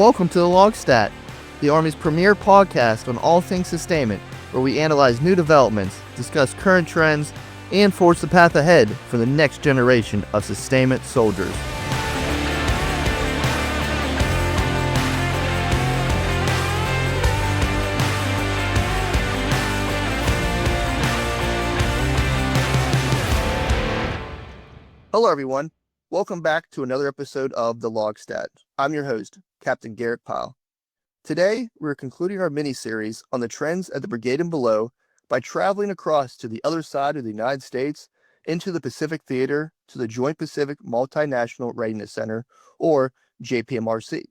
Welcome to the LOGSTAT, the Army's premier podcast on all things sustainment, where we analyze new developments, discuss current trends, and forge the path ahead for the next generation of sustainment soldiers. Hello everyone, welcome back to another episode of the LOGSTAT. I'm your host, Captain Garett Pyle. Today, we're concluding our mini-series on the trends at the Brigade and below by traveling across to the other side of the United States into the Pacific Theater to the Joint Pacific Multinational Readiness Center, or JPMRC.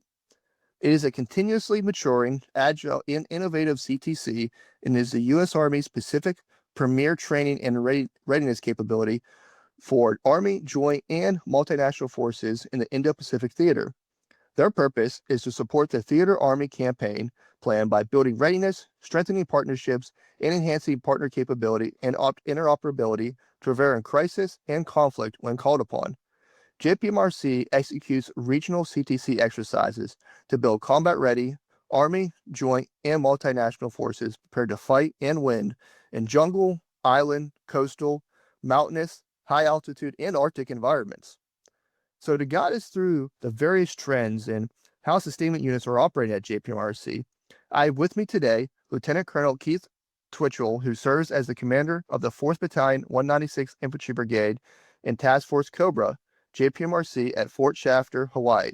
It is a continuously maturing, agile, and innovative CTC and is the U.S. Army's Pacific premier training and readiness capability for Army, Joint, and multinational forces in the Indo-Pacific Theater. Their purpose is to support the Theater Army campaign plan by building readiness, strengthening partnerships, and enhancing partner capability and interoperability to prevail in crisis and conflict when called upon. JPMRC executes regional CTC exercises to build combat-ready Army, Joint, and multinational forces prepared to fight and win in jungle, island, coastal, mountainous, high altitude, and Arctic environments. So to guide us through the various trends and how sustainment units are operating at JPMRC, I have with me today Lieutenant Colonel Keith Twichell, who serves as the commander of the 4th Battalion 196th Infantry Brigade in Task Force Cobra, JPMRC at Fort Shafter, Hawaii.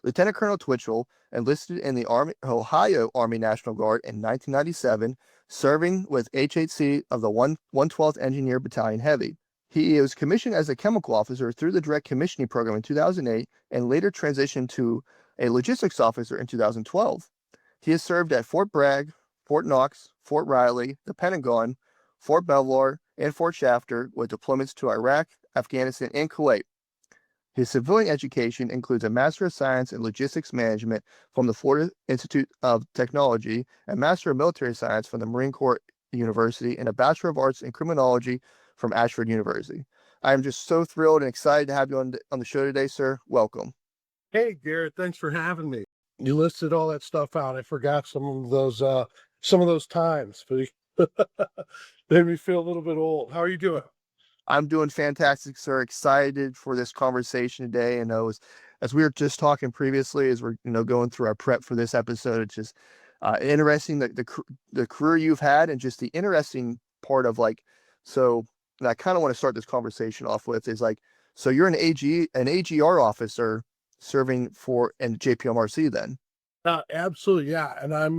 Lieutenant Colonel Twichell enlisted in the Ohio Army National Guard in 1997, serving with HHC of the 112th Engineer Battalion Heavy. He was commissioned as a chemical officer through the direct commissioning program in 2008 and later transitioned to a logistics officer in 2012. He has served at Fort Bragg, Fort Knox, Fort Riley, the Pentagon, Fort Belvoir, and Fort Shafter with deployments to Iraq, Afghanistan, and Kuwait. His civilian education includes a Master of Science in Logistics Management from the Florida Institute of Technology, a Master of Military Science from the Marine Corps University, and a Bachelor of Arts in Criminology from Ashford University. I am just so thrilled and excited to have you on the show today, sir. Welcome. Hey, Garrett, thanks for having me. You listed all that stuff out. I forgot some of those times, but made me feel a little bit old. How are you doing? I'm doing fantastic, sir. Excited for this conversation today. And as we were just talking previously, as we're going through our prep for this episode, it's just interesting the career you've had and just the interesting part of so. And I kind of want to start this conversation off with is so you're an AGR officer serving in JPMRC then? Absolutely, yeah. And I'm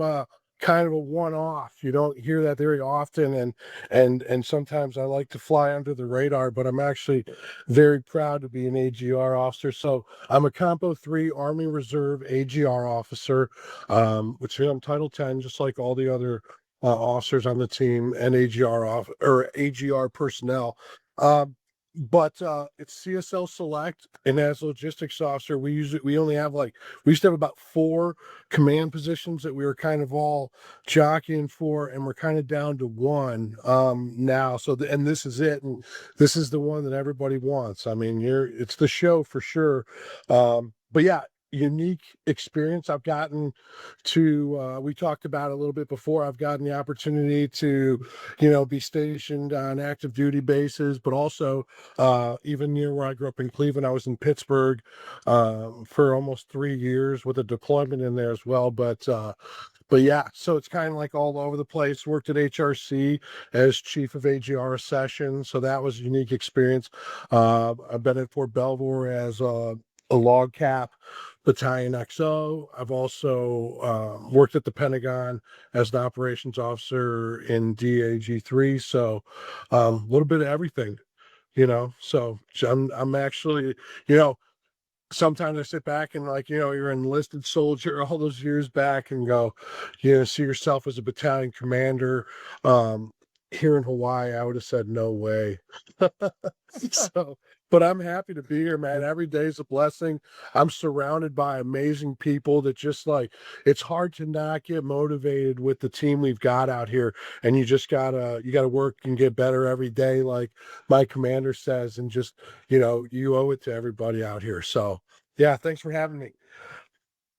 kind of a one-off. You don't hear that very often, and sometimes I like to fly under the radar, but I'm actually very proud to be an AGR officer. So I'm a Compo 3 Army Reserve AGR officer, which I'm Title 10, just like all the other officers on the team and AGR personnel. But it's CSL Select, and as a logistics officer, we used to have about 4 command positions that we were kind of all jockeying for, and we're kind of down to 1 now. So and this is it, and this is the one that everybody wants. I mean, it's the show for sure. But yeah, unique experience. I've gotten to we talked about it a little bit before. I've gotten the opportunity to be stationed on active duty bases, but also even near where I grew up in Cleveland. I was in Pittsburgh for almost 3 years with a deployment in there as well. But yeah, so it's kind of like all over the place. Worked at HRC as chief of AGR session, so that was a unique experience. I've been at Fort Belvoir as a log cap Battalion XO. I've also worked at the Pentagon as an operations officer in DAG3. So a little bit of everything, So I'm actually, sometimes I sit back and you're an enlisted soldier all those years back and go, see yourself as a battalion commander. Here in Hawaii, I would have said no way. But I'm happy to be here, man. Every day is a blessing. I'm surrounded by amazing people that just it's hard to not get motivated with the team we've got out here. And you just gotta work and get better every day, like my commander says, and just, you owe it to everybody out here. So yeah, thanks for having me.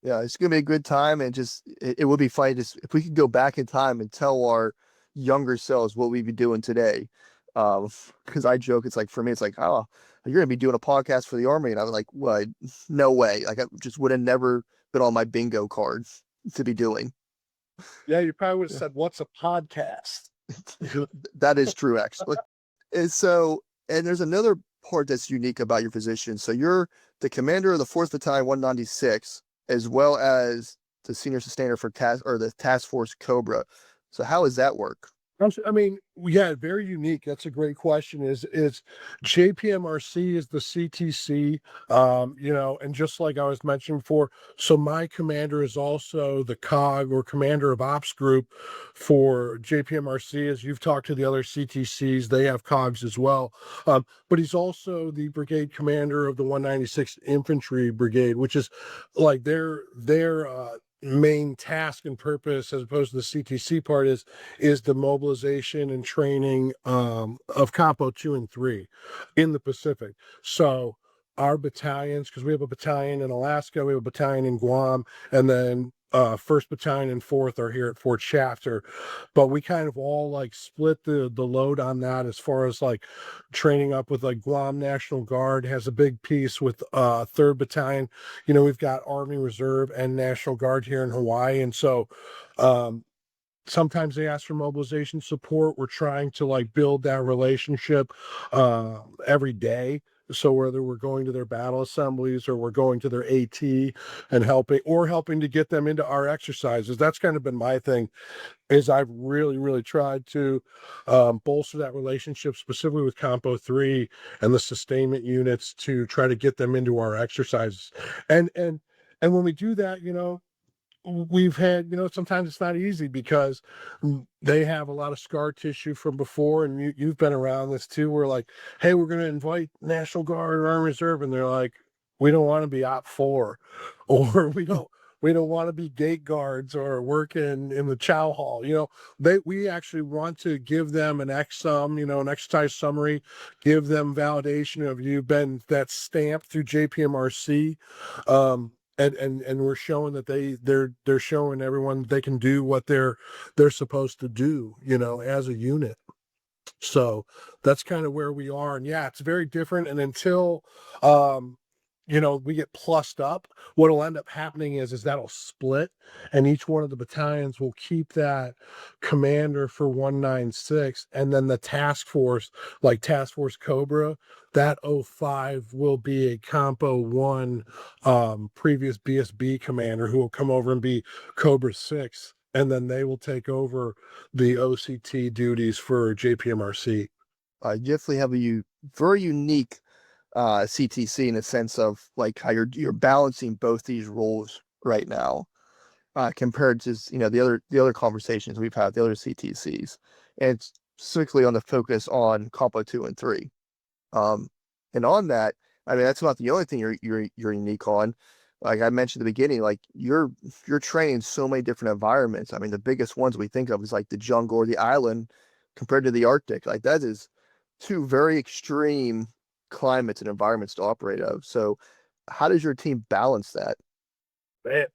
Yeah, it's gonna be a good time, and just it would be funny just if we could go back in time and tell our younger selves what we'd be doing today. Because I joke, it's like for me, it's like, oh, you're gonna be doing a podcast for the Army, and I was like, what? No way! Like I just would have never been on my bingo cards to be doing. Yeah, you probably would have Yeah. said, "What's a podcast?" That is true, actually. And so, and there's another part that's unique about your position. So you're the commander of the 4th Battalion 196, as well as the senior sustainer for the task force Cobra. So how does that work? I mean, yeah, very unique. That's a great question. Is JPMRC is the CTC, and just like I was mentioning before, so my commander is also the COG or commander of ops group for JPMRC. As you've talked to the other CTCs, they have COGs as well. But he's also the brigade commander of the 196th Infantry Brigade, which is like their main task and purpose, as opposed to the CTC part, is the mobilization and training of Compo 2 and 3 in the Pacific. So our battalions, because we have a battalion in Alaska, we have a battalion in Guam, and then 1st Battalion and 4th are here at Fort Shafter. But we kind of all like split the load on that, as far as like training up with like Guam National Guard has a big piece with 3rd Battalion. We've got Army Reserve and National Guard here in Hawaii. And so sometimes they ask for mobilization support. We're trying to like build that relationship every day. So whether we're going to their battle assemblies or we're going to their AT and helping to get them into our exercises, that's kind of been my thing, is I've really, really tried to bolster that relationship, specifically with Compo 3 and the sustainment units, to try to get them into our exercises. And when we do that, we've had, sometimes it's not easy because they have a lot of scar tissue from before, and you've been around this too. We're like, hey, we're going to invite National Guard or Army Reserve, and they're like, we don't want to be Op 4, or we don't want to be gate guards or work in the chow hall. We actually want to give them an exum, an exercise summary, give them validation of you've been that stamped through JPMRC. And we're showing that they're showing everyone they can do what they're supposed to do, as a unit. So that's kind of where we are. And yeah, it's very different. And until we get plussed up, what'll end up happening is that'll split, and each one of the battalions will keep that commander for 196, and then the task force, like Task Force Cobra, that 05 will be a Compo 1 previous BSB commander who will come over and be Cobra 6, and then they will take over the OCT duties for JPMRC. I definitely have a very unique CTC in the sense of like how you're balancing both these roles right now, compared to the other conversations we've had, the other CTCs, and it's strictly on the focus on Compo 2 and 3. And on that, I mean, that's not the only thing you're unique on. Like I mentioned at the beginning, like you're training so many different environments. I mean, the biggest ones we think of is like the jungle or the island compared to the Arctic. Like that is two very extreme climates and environments to operate of. So how does your team balance that?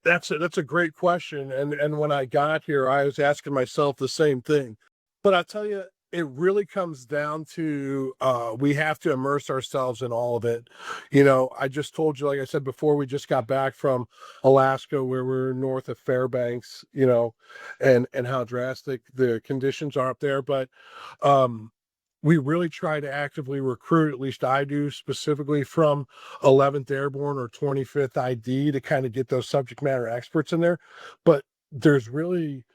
That's a great question. And when I got here, I was asking myself the same thing. But I'll tell you, it really comes down to we have to immerse ourselves in all of it. I just told you, like I said before, we just got back from Alaska, where we're north of Fairbanks, and how drastic the conditions are up there. But we really try to actively recruit, at least I do, specifically from 11th Airborne or 25th ID, to kind of get those subject matter experts in there. But there's really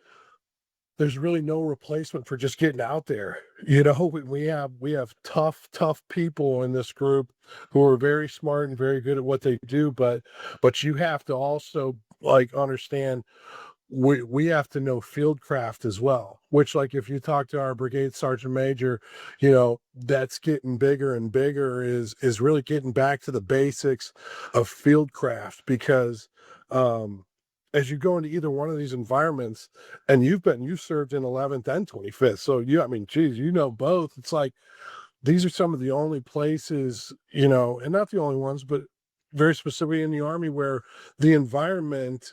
no replacement for just getting out there. We have tough people in this group who are very smart and very good at what they do, but you have to also like understand, we have to know fieldcraft as well, which, like, if you talk to our brigade sergeant major, that's getting bigger and bigger, is really getting back to the basics of fieldcraft. Because as you go into either one of these environments, and you served in 11th and 25th, so geez, both. It's like these are some of the only places, and not the only ones, but very specifically in the Army, where the environment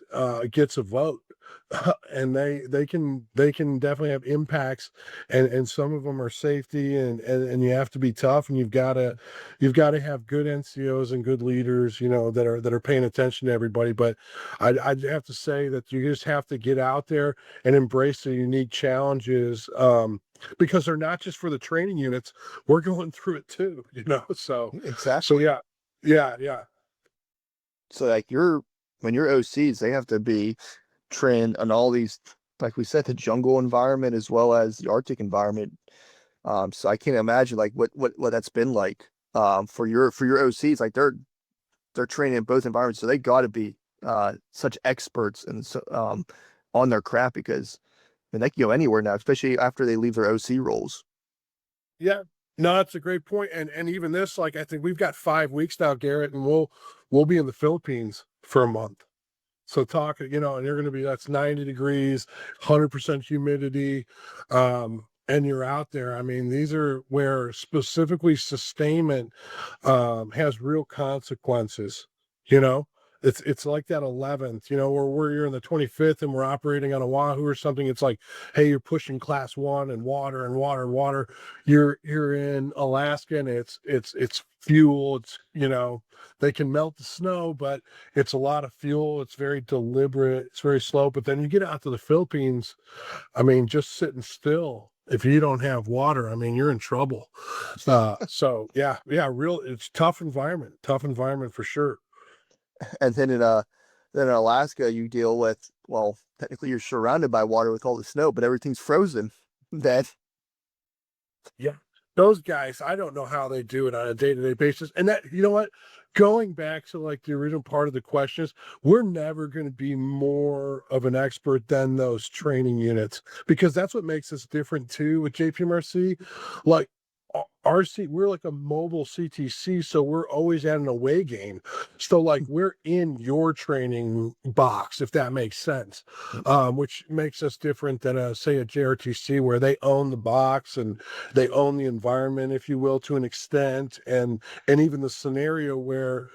gets a vote. And they can definitely have impacts, and some of them are safety, and you have to be tough, and you've got to have good NCOs and good leaders, that are paying attention to everybody. But I'd have to say that you just have to get out there and embrace the unique challenges, because they're not just for the training units. We're going through it too, so Exactly. yeah. So like when you're OCs, they have to be trained on all these, like we said, the jungle environment as well as the Arctic environment. So I can't imagine like what that's been like for your OCs. Like they're training in both environments, so they got to be such experts and so on their craft because I mean they can go anywhere now, especially after they leave their OC roles. Yeah. No, that's a great point. And even this, like, I think we've got 5 weeks now, Garrett, and we'll be in the Philippines for a month. So and you're gonna be that's 90 degrees, 100% humidity. And you're out there. I mean, these are where specifically sustainment has real consequences, you know. It's like that 11th, where you're in the 25th and we're operating on Oahu or something. It's like, hey, you're pushing class 1 and water and water and water. You're in Alaska and it's fuel. They can melt the snow, but it's a lot of fuel. It's very deliberate. It's very slow. But then you get out to the Philippines. I mean, just sitting still. If you don't have water, I mean, you're in trouble. So yeah, it's tough environment for sure. And then in Alaska you deal with, well, technically you're surrounded by water with all the snow, but everything's frozen. That Yeah. Those guys, I don't know how they do it on a day-to-day basis. And that, you know what? Going back to like the original part of the questions, we're never going to be more of an expert than those training units, because that's what makes us different too with JPMRC. Like RC, we're like a mobile CTC, so we're always at an away game. So like we're in your training box, if that makes sense, which makes us different than say a JRTC, where they own the box and they own the environment, if you will, to an extent. And even the scenario where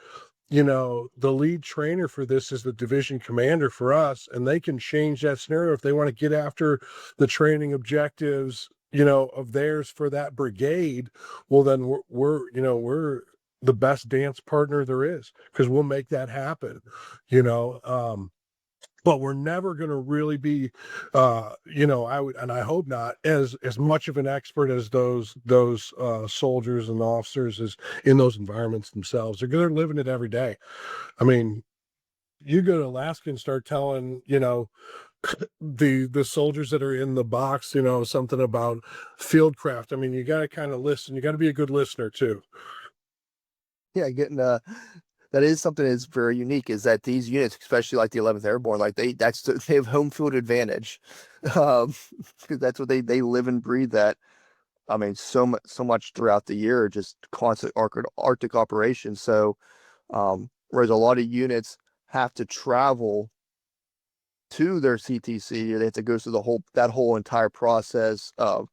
the lead trainer for this is the division commander for us, and they can change that scenario if they want to get after the training objectives, of theirs for that brigade. Well, then we're the best dance partner there is, because we'll make that happen, you know. But we're never going to really be, I would, and I hope not, as much of an expert as those soldiers and officers is in those environments themselves. They're living it every day. I mean, you go to Alaska and start telling, the soldiers that are in the box, something about fieldcraft. I mean, you got to kind of listen. You got to be a good listener too. yeah, getting that is something that's very unique is that these units, especially like the 11th Airborne, like they have home field advantage, because that's what they live and breathe that. I mean, so much throughout the year, just constant Arctic operations. So, whereas a lot of units have to travel to their CTC, they have to go through that whole entire process of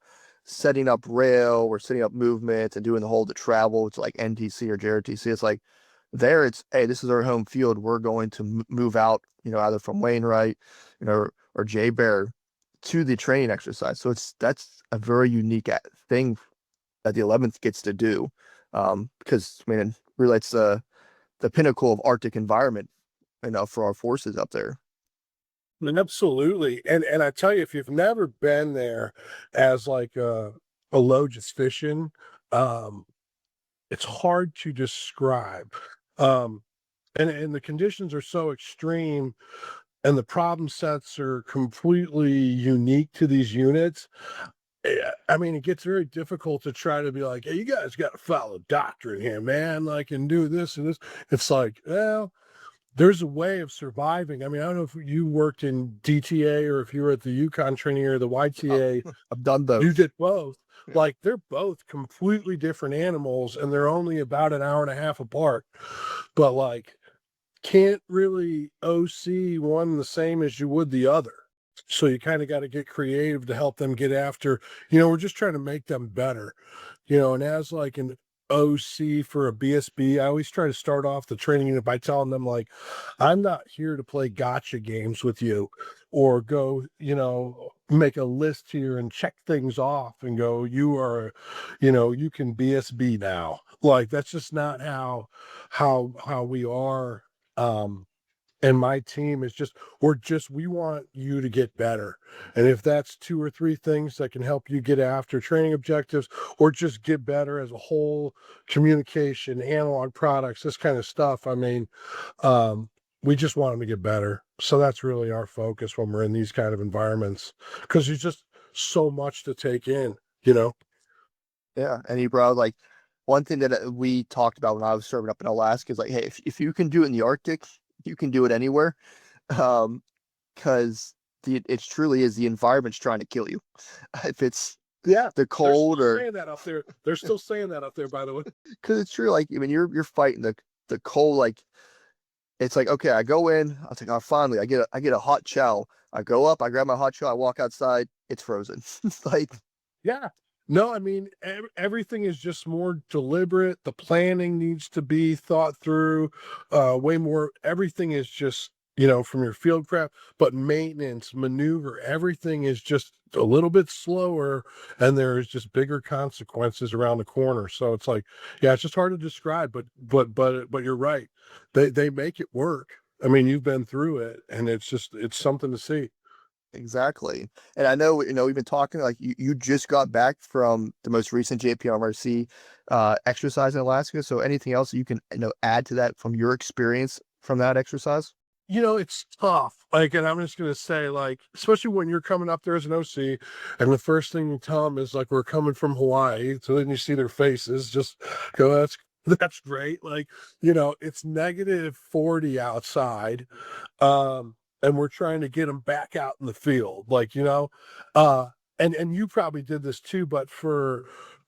setting up rail or setting up movement and doing the travel. It's like NTC or JRTC. It's like there, it's, hey, this is our home field. We're going to move out, either from Wainwright, or J Bear to the training exercise. So that's a very unique thing that the 11th gets to do, because I mean, really, it's the pinnacle of Arctic environment, for our forces up there. Absolutely. And I tell you, if you've never been there as like a logistician, um, it's hard to describe. Um, and the conditions are so extreme, and the problem sets are completely unique to these units. I mean, it gets very difficult to try to be like, hey, you guys got to follow doctrine here, man, like, and do this and this. It's like, well, there's a way of surviving. I mean, I don't know if you worked in DTA or if you were at the Yukon training or the YTA. I've done You both. did both. Yeah. Like, they're both completely different animals, and they're only about an hour and a half apart. But like, can't really OC one the same as you would the other. So you kind of got to get creative to help them get after, we're just trying to make them better, and as like an OC for a BSB, I always try to start off the training unit by telling them, like, I'm not here to play gotcha games with you or go, make a list here and check things off and go, you are, you can BSB now. Like, that's just not how we are. And my team is just, we want you to get better. And if that's 2 or 3 things that can help you get after training objectives or just get better as a whole, communication, analog products, this kind of stuff. I mean, we just want them to get better. So that's really our focus when we're in these kind of environments, because there's just so much to take in, Yeah. And he brought like one thing that we talked about when I was serving up in Alaska is like, hey, if you can do it in the Arctic, you can do it anywhere. Because it truly is the environment's trying to kill you. If it's the cold they're or saying that up there. They're still saying that up there, by the way. because it's true. Like, I mean, you're fighting the cold. Like, it's like, okay, I go in, I think, oh, finally, I get a hot chow. I go up, I grab my hot chow, I walk outside, it's frozen. It's like, Yeah. No, I mean, everything is just more deliberate. The planning needs to be thought through, way more. Everything is just, from your field craft, but maintenance, maneuver, everything is just a little bit slower, and there's just bigger consequences around the corner. So it's like, yeah, it's just hard to describe, but you're right. They make it work. I mean, you've been through it, and it's something to see. exactly. And I know, we've been talking like you just got back from the most recent JPMRC exercise in Alaska. So anything else you can, add to that from your experience from that exercise? It's tough. Like, and I'm just gonna say, like, especially when you're coming up there as an OC, and the first thing you tell them is like, we're coming from Hawaii. So then you see their faces, just go, that's great. Like, it's -40 outside, and we're trying to get them back out in the field, like, and you probably did this too, but for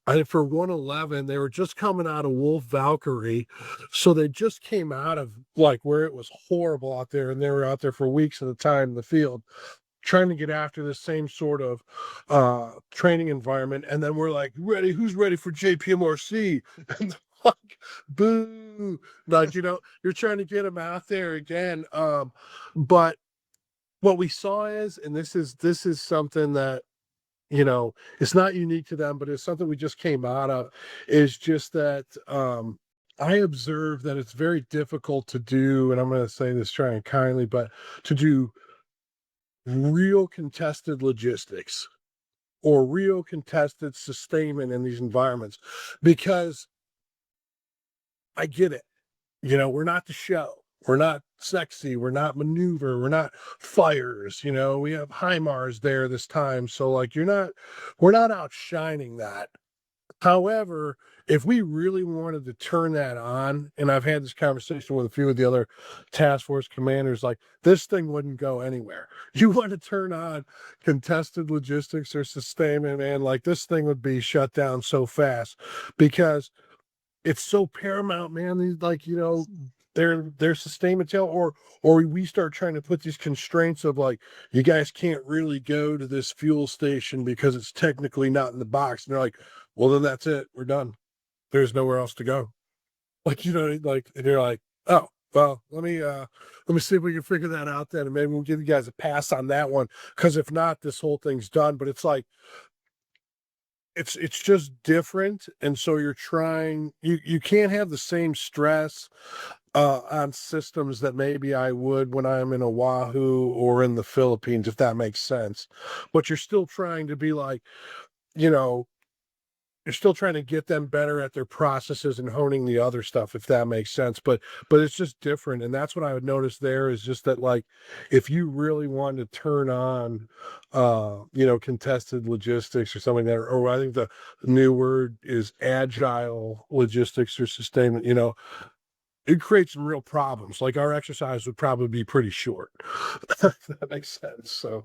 111, they were just coming out of Wolf Valkyrie. So they just came out of like where it was horrible out there, and they were out there for weeks at a time in the field trying to get after the same sort of training environment. And then we're like, who's ready for JPMRC? And they're like, boo. Like, you're trying to get them out there again. But what we saw is, and this is something that, it's not unique to them, but it's something we just came out of, is just that I observe that it's very difficult to do, and I'm going to say this trying kindly, but to do real contested logistics or real contested sustainment in these environments, because I get it. We're not the show. We're not sexy. We're not maneuver. We're not fires. We have HIMARS there this time. So like, we're not outshining that. However, if we really wanted to turn that on, and I've had this conversation with a few of the other task force commanders, like, this thing wouldn't go anywhere. You want to turn on contested logistics or sustainment, man, like, this thing would be shut down so fast because it's so paramount, man. These, like, their sustainment tail, or we start trying to put these constraints of like, you guys can't really go to this fuel station because it's technically not in the box. And they're like, well, then that's it. We're done. There's nowhere else to go. Like, like, and you're like, oh, well, let me see if we can figure that out then. And maybe we'll give you guys a pass on that one. Cause if not, this whole thing's done. But it's like, it's just different. And so you're trying, you can't have the same stress on systems that maybe I would when I'm in Oahu or in the Philippines, if that makes sense. But you're still trying to be like, you know, you're still trying to get them better at their processes and honing the other stuff, if that makes sense. But it's just different. And that's what I would notice there, is just that, like, if you really wanted to turn on contested logistics or something that, or I think the new word is agile logistics or sustainment, it creates some real problems. Like, our exercise would probably be pretty short. If that makes sense. So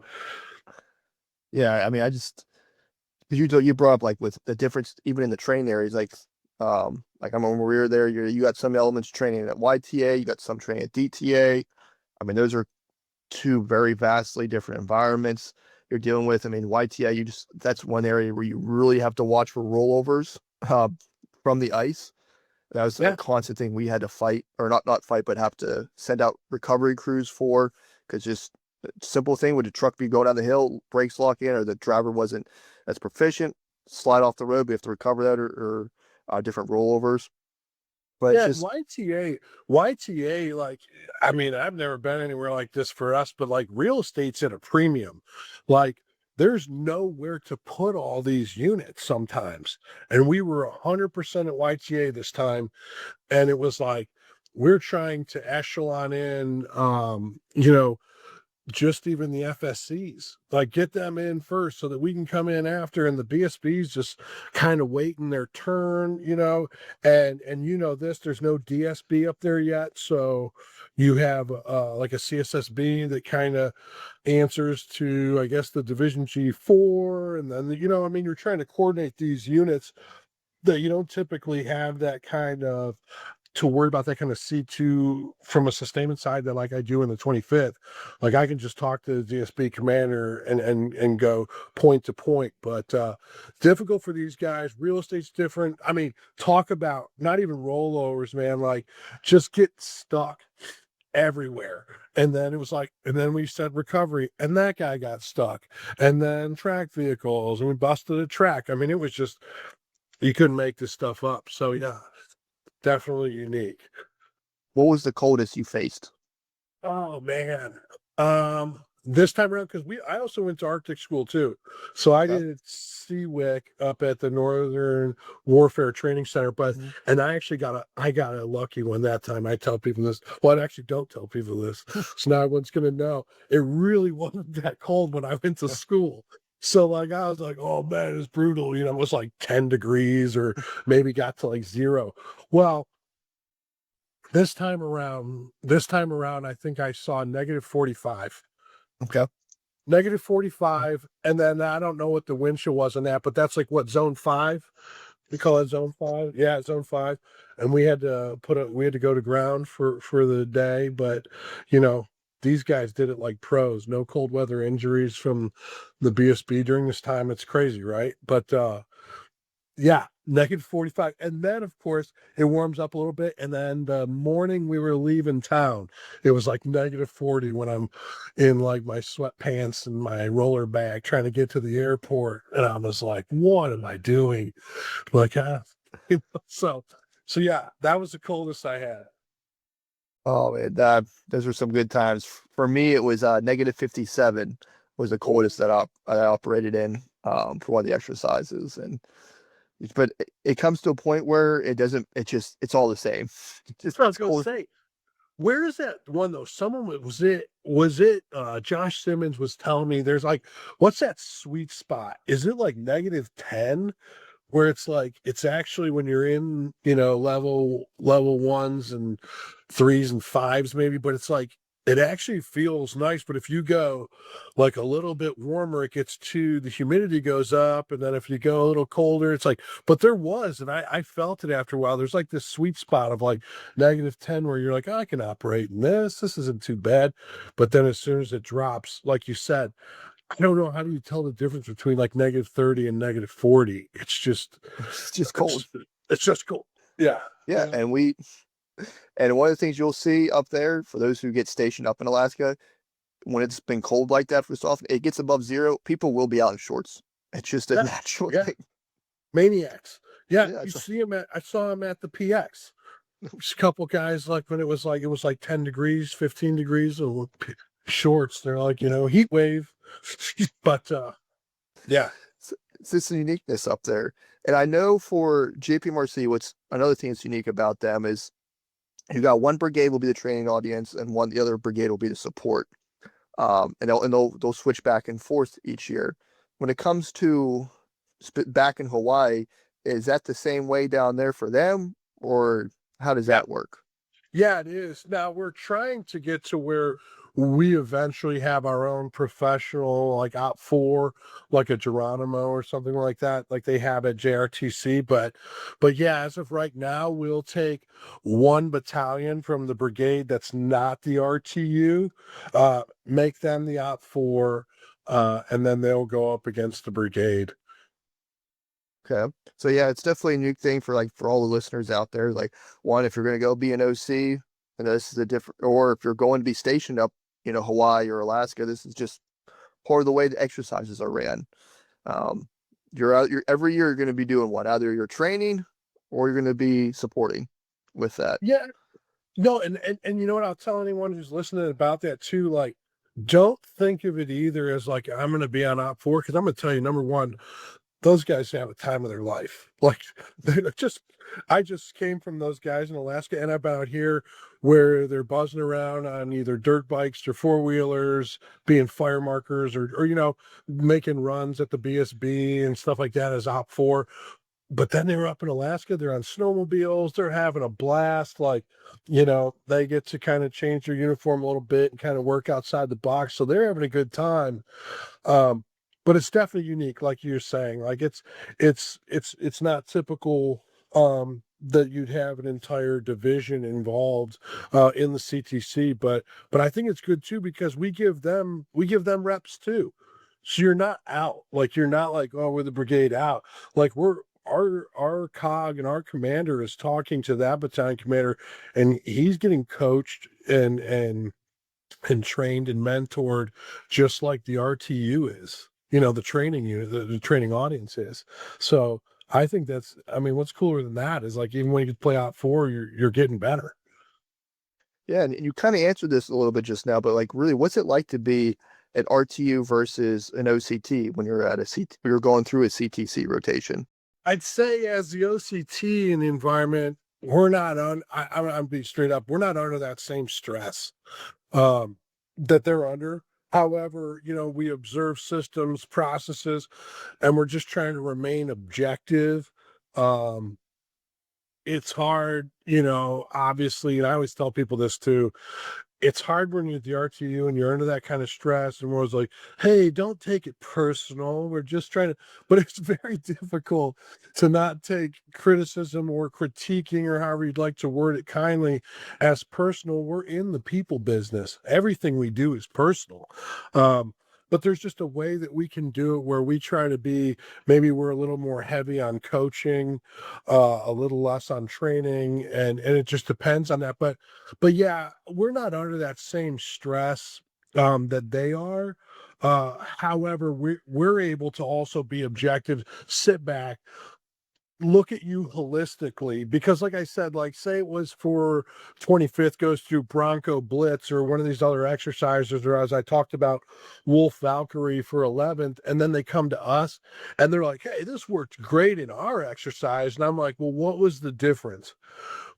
Yeah, I mean, I just because you brought up like with the difference even in the training areas, like I remember when we were there, you got some elements training at YTA, you got some training at DTA. I mean, those are two very vastly different environments you're dealing with. I mean, YTA, that's one area where you really have to watch for rollovers from the ice. That was a Yeah. constant thing we had to fight, or not fight, but have to send out recovery crews for, because just a simple thing, would the truck be going down the hill, brakes lock in, or the driver wasn't as proficient, slide off the road, we have to recover that, or different rollovers. But it's Yeah, just, YTA, like, I mean, I've never been anywhere like this for us, but like real estate's at a premium. Like, there's nowhere to put all these units sometimes. And we were 100% at YTA this time. And it was like, we're trying to echelon in, just even the FSCs, like get them in first so that we can come in after, and the BSBs just kind of waiting their turn, and there's no DSB up there yet, so you have like a CSSB that kind of answers to, I guess, the Division G4, and then I mean, you're trying to coordinate these units that you don't typically have that kind of to worry about that kind of C2 from a sustainment side that like I do in the 25th. Like I can just talk to the DSB commander and go point to point, but difficult for these guys. Real estate's different. I mean, talk about not even rollovers, man, like just get stuck everywhere. And then it was like, and then we said recovery, and that guy got stuck. And then track vehicles, and we busted a track. I mean, it was just, you couldn't make this stuff up. So yeah, definitely unique. what was the coldest you faced? Oh man. This time around, because I also went to Arctic school too. So I Okay. did CWIC up at the Northern Warfare Training Center, but Mhm. and I got a lucky one that time. I tell people this. Well, I actually don't tell people this. So now everyone's gonna know. It really wasn't that cold when I went to school. So like I was like, oh man, it's brutal. It was like 10 degrees or maybe got to like 0. Well, this time around, I think I saw negative 45. Okay. Negative 45. And then I don't know what the wind chill was on that, but that's like what, zone 5? We call it zone 5. Yeah, zone 5. And we had to go to ground for the day, but you know, these guys did it like pros. No cold weather injuries from the BSB during this time. It's crazy, right? But yeah, negative 45. And then, of course, it warms up a little bit. And then the morning we were leaving town, it was like negative 40 when I'm in like my sweatpants and my roller bag trying to get to the airport. And I was like, what am I doing? Like, so, so yeah, that was the coldest I had. Oh man, those were some good times. For me, it was negative 57 was the Oh, coldest I operated in for one of the exercises, and but it comes to a point where it doesn't. It's all the same. that's Just what I was it's going to cold. say. Where is that one though? Was it Josh Simmons was telling me there's like, what's that sweet spot? Is it like negative 10 where it's like it's actually when you're in, level ones and threes and fives maybe, but it's like it actually feels nice. But if you go like a little bit warmer, the humidity goes up, and then if you go a little colder, it's like, but there was, and I felt it after a while. There's like this sweet spot of like negative 10 where you're like, oh, I can operate in this. This isn't too bad. But then as soon as it drops, like you said, I don't know, how do you tell the difference between like negative 30 and negative 40? It's just cold. It's, it's just cool. Yeah. Yeah, Yeah. and one of the things you'll see up there for those who get stationed up in Alaska, when it's been cold like that for so often, it gets above zero. People will be out in shorts. It's just a Yeah. natural Yeah. thing. Maniacs. Yeah. Yeah, You see him I saw him at the PX. Just a couple guys, like when it was like 10 degrees, 15 degrees, and shorts. They're like, heat wave. But yeah. it's this uniqueness up there. And I know for JPMRC, what's another thing that's unique about them is you got one brigade will be the training audience, and the other brigade will be the support. And they'll switch back and forth each year. When it comes to back in Hawaii, is that the same way down there for them, or how does Yeah. that work? Yeah, it is. Now we're trying to get to where we eventually have our own professional, like out for like a Geronimo or something like that, like they have at JRTC. But yeah, as of right now, we'll take one battalion from the brigade that's not the RTU, make them the out for, and then they'll go up against the brigade. Okay. So yeah, it's definitely a new thing for like for all the listeners out there. Like one, if you're going to go be an OC, and this is a different, or if you're going to be stationed up, Hawaii or Alaska, this is just part of the way the exercises are ran. Um, you're every year you're going to be doing one. Either you're training or you're going to be supporting with that. Yeah. No, and you know what? I'll tell anyone who's listening about that too. Like, don't think of it either as like I'm going to be on Op 4, because I'm going to tell you, number one, those guys have a time of their life. Like, they're just, I just came from those guys in Alaska, and I'm out here where they're buzzing around on either dirt bikes or four wheelers, being fire markers, or making runs at the BSB and stuff like that as Op 4. But then they were up in Alaska, they're on snowmobiles, they're having a blast. Like, they get to kind of change their uniform a little bit and kind of work outside the box. So they're having a good time. Um, but it's definitely unique, like you're saying. Like it's not typical that you'd have an entire division involved in the CTC, but I think it's good too, because we give them reps too. So you're not out. Like, you're not like, oh, we're the brigade out. Like, our cog and our commander is talking to that battalion commander, and he's getting coached and trained and mentored just like the RTU is, the training unit, the training audience is. So I think what's cooler than that is, like, even when you play out 4, you're getting better. Yeah, and you kind of answered this a little bit just now, but like really, what's it like to be an RTU versus an OCT when you're at a CT, when you're going through a CTC rotation? I'd say as the OCT in the environment, we're not on, I'm being straight up, we're not under that same stress um, that they're under. However, we observe systems, processes, and we're just trying to remain objective. Um, it's hard, obviously, and I always tell people this too. It's hard when you're at the RTU and you're under that kind of stress, and we're always like, hey, don't take it personal. We're just trying to, but it's very difficult to not take criticism or critiquing, or however you'd like to word it kindly, as personal. We're in the people business. Everything we do is personal. Um, but there's just a way that we can do it where we try to be, maybe we're a little more heavy on coaching, a little less on training, and it just depends on that. But yeah, we're not under that same stress that they are. However, we're able to also be objective, sit back, look at you holistically, because like I said, like, say it was for 25th goes through Bronco Blitz or one of these other exercises, or as I talked about, Wolf Valkyrie for 11th, and then they come to us and they're like, hey, this worked great in our exercise. And I'm like, well, what was the difference?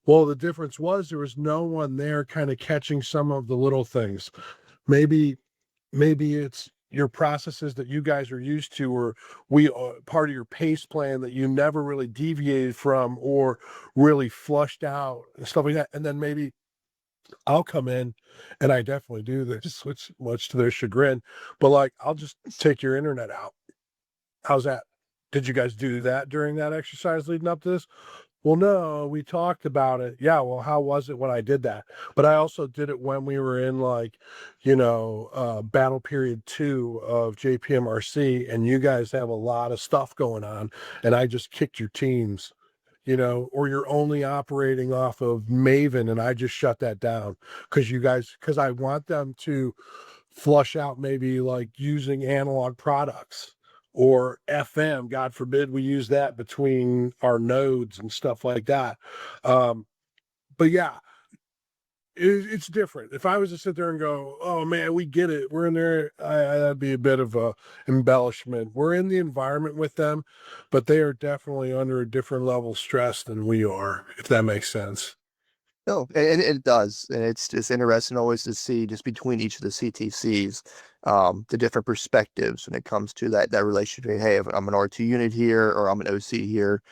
Well, the difference was there was no one there kind of catching some of the little things. Maybe it's your processes that you guys are used to, or we part of your pace plan that you never really deviated from or really flushed out and stuff like that. And then maybe I'll come in, and I definitely do this, which much to their chagrin, but like, I'll just take your internet out. How's that? Did you guys do that during that exercise leading up to this? Well, no, we talked about it. Yeah, well, how was it when I did that? But I also did it when we were in, like, battle period 2 of JPMRC, and you guys have a lot of stuff going on, and I just kicked your teams, or you're only operating off of Maven, and I just shut that down because I want them to flush out, maybe like using analog products or FM. God forbid we use that between our nodes and stuff like that. Um, but yeah, it's different. If I was to sit there and go, oh man, we get it, we're in there, that'd be a bit of a embellishment. We're in the environment with them, but they are definitely under a different level of stress than we are, if that makes sense. No, and it does, and it's just interesting always to see just between each of the CTCs, the different perspectives when it comes to that relationship. Hey, if I'm an R2 unit here or I'm an OC here,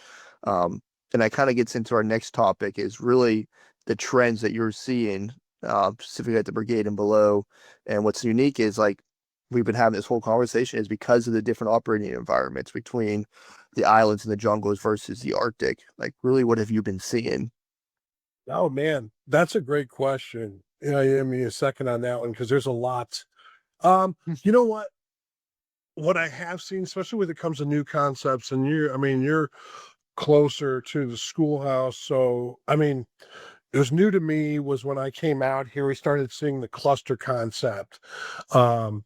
um, and that kind of gets into our next topic is really the trends that you're seeing, specifically at the brigade and below. And what's unique is like we've been having this whole conversation is because of the different operating environments between the islands and the jungles versus the Arctic. Like, really, what have you been seeing? Oh man, that's a great question. Yeah, give me a second on that one, because there's a lot. You know what? what I have seen, especially when it comes to new concepts, and you're closer to the schoolhouse. So, I mean, it was new to me was when I came out here, we started seeing the cluster concept. Um,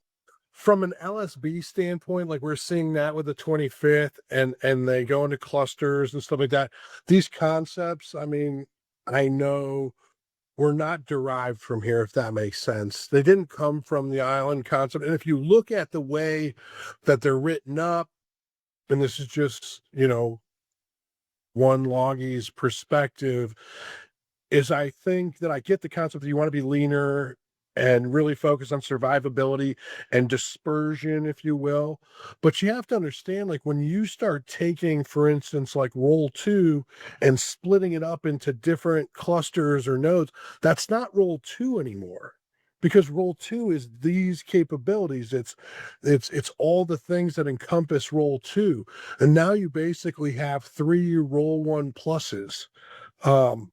from an LSB standpoint, like we're seeing that with the 25th and they go into clusters and stuff like that. These concepts, I mean, I know were not derived from here, if that makes sense. They didn't come from the island concept. And if you look at the way that they're written up, and this is just, one loggy's perspective, is I think that I get the concept that you want to be leaner and really focus on survivability and dispersion, if you will. But you have to understand, like when you start taking, for instance, like roll two and splitting it up into different clusters or nodes, that's not roll two anymore. Because roll two is these capabilities. It's all the things that encompass roll two. And now you basically have three roll one pluses. Um,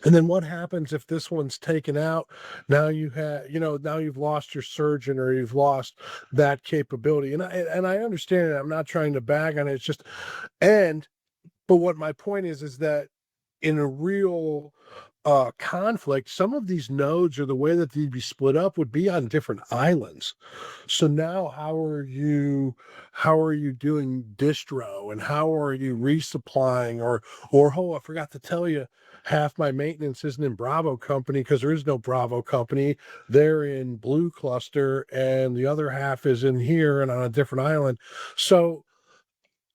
and then what happens if this one's taken out? Now now you've lost your surgeon or you've lost that capability. And I understand it. I'm not trying to bag on it. It's just, but what my point is that in a real conflict, some of these nodes or the way that they'd be split up would be on different islands. So now how are you doing distro and how are you resupplying or oh, I forgot to tell you, half my maintenance isn't in Bravo company because there is no Bravo company. They're in Blue cluster and the other half is in here and on a different island. So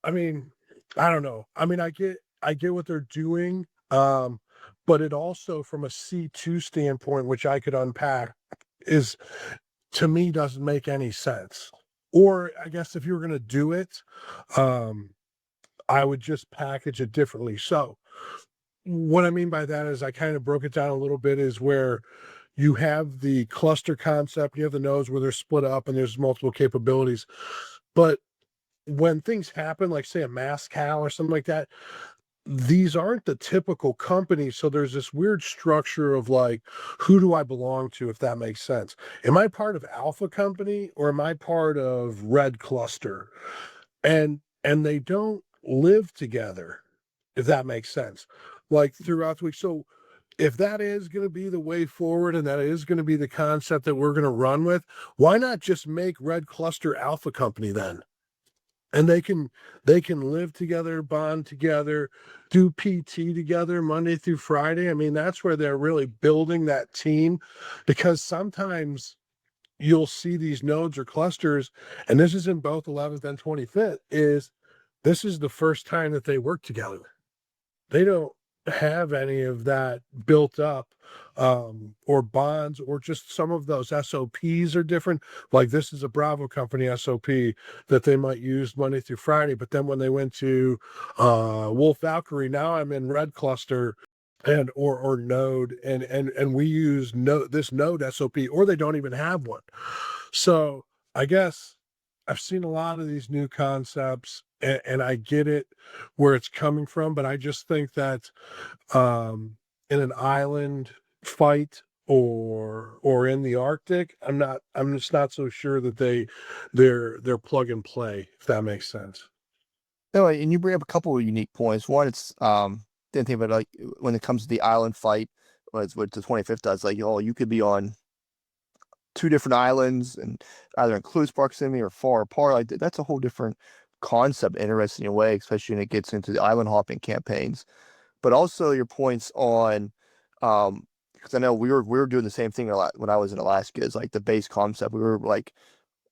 I mean, I don't know. I mean, I get what they're doing. But it also from a C2 standpoint, which I could unpack, is to me doesn't make any sense. Or I guess if you were going to do it, um, I would just package it differently. So what I mean by that is I kind of broke it down a little bit is where you have the cluster concept, you have the nodes where they're split up and there's multiple capabilities. But when things happen, like say a mass cal or something like that, these aren't the typical companies. So there's this weird structure of like, who do I belong to, if that makes sense? Am I part of Alpha Company or am I part of Red Cluster? And they don't live together, if that makes sense. Like throughout the week. So if that is going to be the way forward and that is going to be the concept that we're going to run with, why not just make Red Cluster Alpha Company then? And they can live together, bond together, do PT together Monday through Friday. I mean, that's where they're really building that team, because sometimes you'll see these nodes or clusters, and this is in both 11th and 25th, is this is the first time that they work together. They don't have any of that built up, or bonds, or just some of those SOPs are different. Like this is a Bravo company SOP that they might use Monday through Friday, but then when they went to Wolf Valkyrie, now I'm in Red Cluster and or node, and we use this node SOP, or they don't even have one. So I guess I've seen a lot of these new concepts, and I get it where it's coming from, but I just think that in an island fight or in the Arctic, I'm just not so sure that they're plug and play, if that makes sense. No, and you bring up a couple of unique points. One, it's didn't think about it, like when it comes to the island fight, what the 25th does, like you could be on two different islands and either in close proximity or far apart. Like that's a whole different concept, interesting way, especially when it gets into the island hopping campaigns. But also your points on, because I know we were doing the same thing a lot when I was in Alaska. Is like the base concept. We were like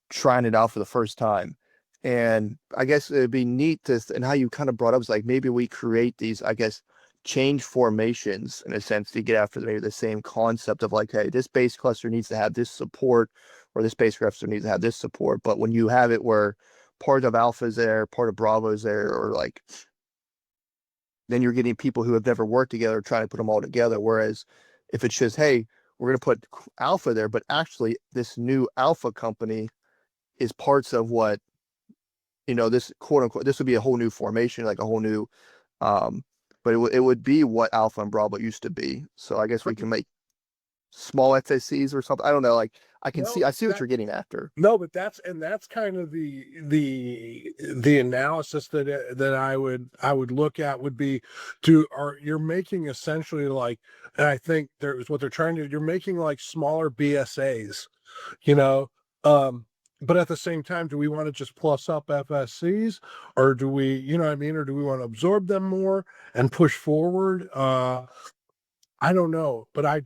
trying it out for the first time. And I guess it'd be neat and how you kind of brought up is like maybe we create these, I guess, change formations in a sense to get after maybe the same concept of like, hey, this base cluster needs to have this support or this base cluster needs to have this support. But when you have it where part of Alpha is there, part of Bravo is there, or like, then you're getting people who have never worked together trying to put them all together. Whereas if it's just, hey, we're going to put Alpha there, but actually this new Alpha company is parts of what, this quote unquote, this would be a whole new formation, like a whole new, but it would be what Alpha and Bravo used to be. So I guess we can make, small FSCs or something. I don't know. Like I No, see what you're getting after. no, but that's kind of the analysis that I would look at would be you're making essentially like, and I think there's what they're trying to, you're making like smaller BSAs, you know. But at the same time, do we want to just plus up FSCs, or do we, you know what I mean, or do we want to absorb them more and push forward? I don't know, but I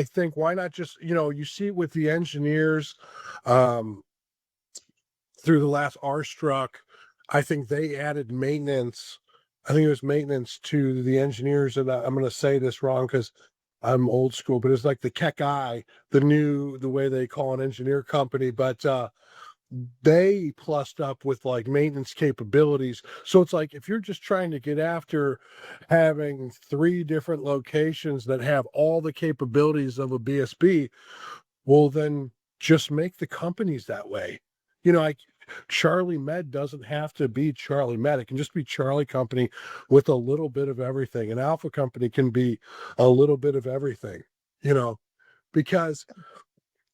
think why not just, you see it with the engineers, um, through the last R struck, I think they added maintenance. I think it was maintenance to the engineers, and I'm going to say this wrong because I'm old school, but it's like the KEC-I, the way they call an engineer company, but they plussed up with like maintenance capabilities. So it's like if you're just trying to get after having 3 different locations that have all the capabilities of a BSB, well then just make the companies that way. Like Charlie Med doesn't have to be Charlie Med. It can just be Charlie Company with a little bit of everything. An Alpha Company can be a little bit of everything, because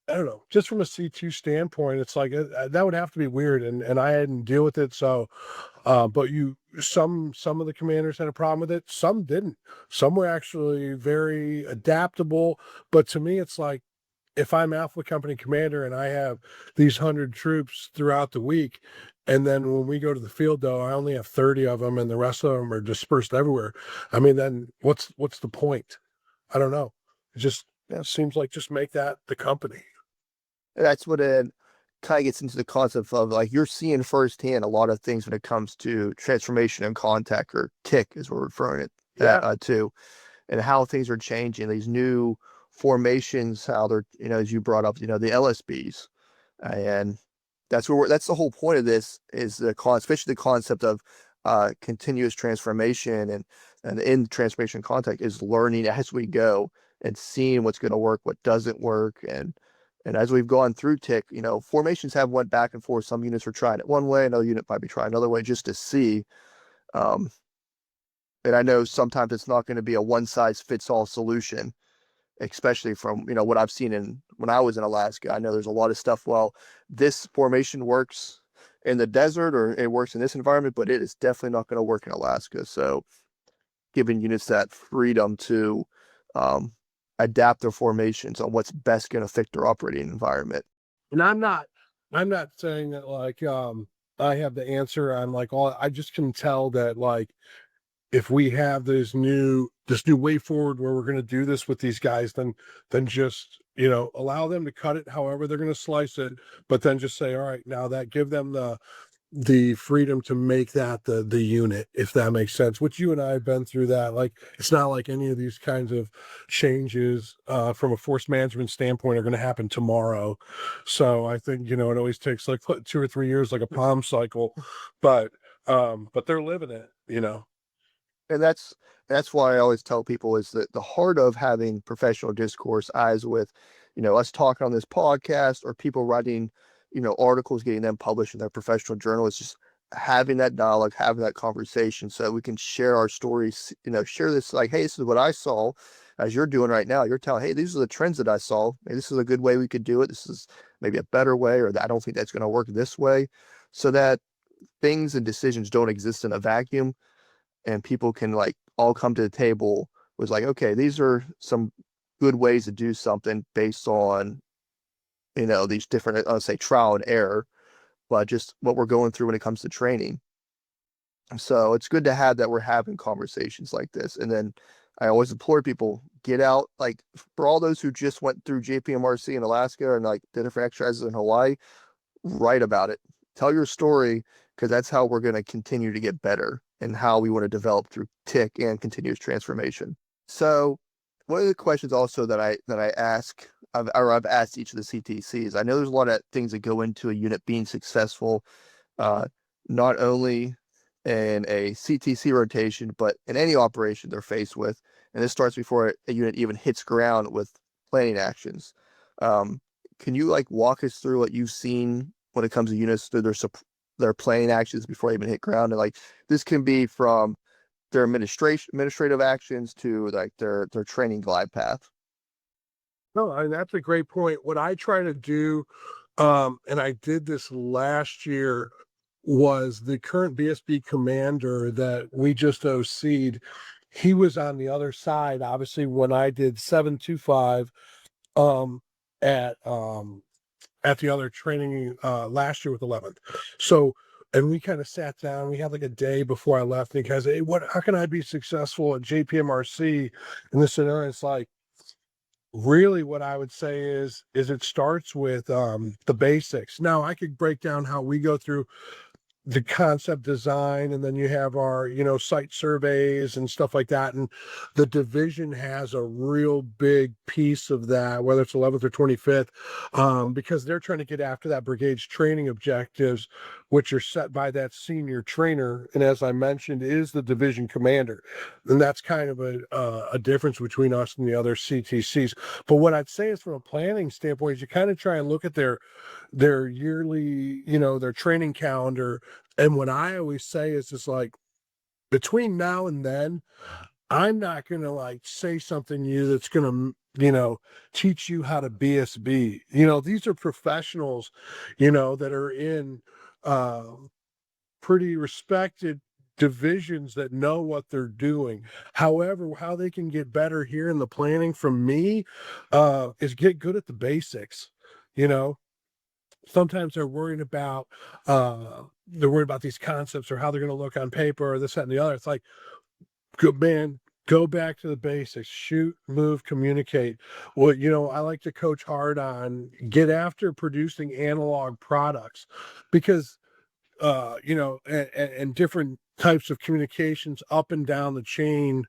I don't know, just from a C2 standpoint, it's like that would have to be weird, and I hadn't deal with it. So, but some of the commanders had a problem with it, some didn't. Some were actually very adaptable. But to me, it's like if I'm Alpha Company commander and I have these 100 troops throughout the week, and then when we go to the field, though, I only have 30 of them, and the rest of them are dispersed everywhere. I mean, then what's the point? I don't know. It just Yeah. seems like just make that the company. That's what it kind of gets into the concept of like you're seeing firsthand a lot of things when it comes to transformation and contact, or TIC is what we're referring it to, and how things are changing. These new formations, how they're, as you brought up, the LSBs, and that's the whole point of this is especially the concept of continuous transformation, and in transformation contact is learning as we go and seeing what's going to work, what doesn't work, and as we've gone through TIC, formations have went back and forth. Some units are trying it one way, another unit might be trying another way just to see. Um, and I know sometimes it's not going to be a one size fits all solution, especially from, what I've seen when I was in Alaska. I know there's a lot of stuff. Well, this formation works in the desert or it works in this environment, but it is definitely not going to work in Alaska. So giving units that freedom to um, adapt their formations on what's best going to fit their operating environment. And I'm not saying that like I have the answer on like all. I just can tell that like if we have this new way forward where we're going to do this with these guys, then just allow them to cut it however they're going to slice it, but then just say, all right, now that give them the freedom to make that the unit, if that makes sense. Which you and I have been through that. Like it's not like any of these kinds of changes from a force management standpoint are going to happen tomorrow. So I think it always takes like 2 or 3 years, like a palm cycle, but they're living it. And that's why I always tell people is that the heart of having professional discourse, eyes with, us talking on this podcast or people writing, articles, getting them published in their professional journal, is just having that dialogue, having that conversation so that we can share our stories, share this like, hey, this is what I saw as you're doing right now. You're telling, hey, these are the trends that I saw. Maybe this is a good way we could do it. This is maybe a better way, or I don't think that's going to work this way, so that things and decisions don't exist in a vacuum, and people can like all come to the table with like, okay, these are some good ways to do something based on, these different, I'll say trial and error, but just what we're going through when it comes to training. So it's good to have that we're having conversations like this. And then I always implore people, get out, like for all those who just went through JPMRC in Alaska and like the different exercises in Hawaii, write about it. Tell your story, because that's how we're going to continue to get better and how we want to develop through TIC and continuous transformation. So one of the questions also that I ask, I've asked each of the CTCs, I know there's a lot of things that go into a unit being successful, uh, not only in a CTC rotation, but in any operation they're faced with. And this starts before a unit even hits ground with planning actions. Can you like walk us through what you've seen when it comes to units through their planning actions before they even hit ground? And like this can be from their administrative actions to like their training glide path. No, and that's a great point. What I try to do, and I did this last year, was the current BSB commander that we just OC'd. He was on the other side, obviously, when I did 725 um, at at the other training last year with 11th. So, and we kind of sat down. We had like a day before I left, and he goes, "Hey, how can I be successful at JPMRC in this scenario?" It's like, really what I would say is it starts with the basics. Now I could break down how we go through the concept design, and then you have our site surveys and stuff like that, and the division has a real big piece of that, whether it's 11th or 25th, because they're trying to get after that brigade's training objectives, which are set by that senior trainer, and as I mentioned is the division commander. And that's kind of a difference between us and the other CTCs. But what I'd say is, from a planning standpoint, is you kind of try and look at their yearly, their training calendar. And what I always say is just like, between now and then, I'm not going to like say something to you that's going to, teach you how to BSB. These are professionals, that are in uh, pretty respected divisions that know what they're doing. However, how they can get better here in the planning from me is get good at the basics. You know, sometimes they're worried about these concepts or how they're going to look on paper or this, that, and the other. It's like, good man, go back to the basics: shoot, move, communicate. Well, I like to coach hard on get after producing analog products, because and different types of communications up and down the chain,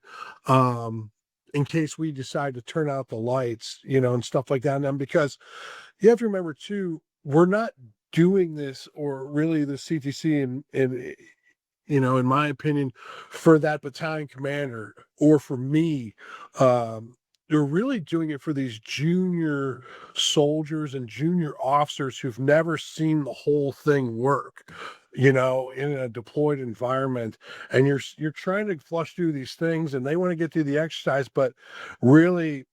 in case we decide to turn out the lights, and stuff like that. And then, because you have to remember too, we're not doing this, or really the CTC, in my opinion, for that battalion commander or for me. They're really doing it for these junior soldiers and junior officers who've never seen the whole thing work, in a deployed environment. And you're trying to flush through these things, and they want to get through the exercise, but really,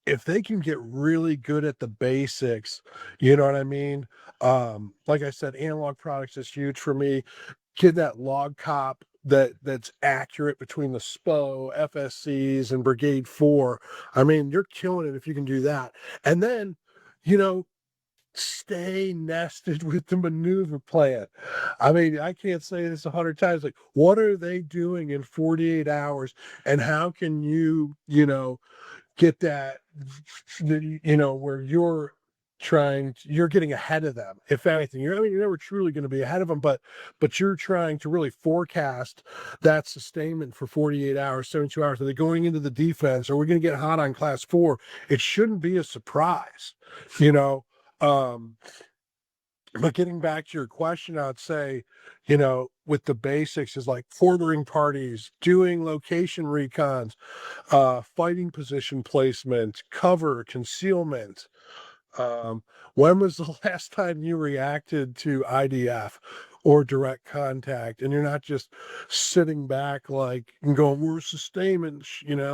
if they can get really good at the basics, you know what I mean? Like I said, analog products is huge for me. Get that log cop that's accurate between the SPO, FSCs, and Brigade 4. I mean, you're killing it if you can do that. And then, you know, stay nested with the maneuver plan. I mean, I can't say this 100 times. Like, what are they doing in 48 hours? And how can you get that, where you're getting ahead of them. If anything, you're never truly going to be ahead of them, but you're trying to really forecast that sustainment for 48 hours, 72 hours. Are they going into the defense? Are we going to get hot on class 4? It shouldn't be a surprise, you know. But getting back to your question, I'd say, with the basics is like quartering parties, doing location recons, fighting position placement, cover, concealment. Um, when was the last time you reacted to IDF or direct contact, and you're not just sitting back like and going, "We're sustainment,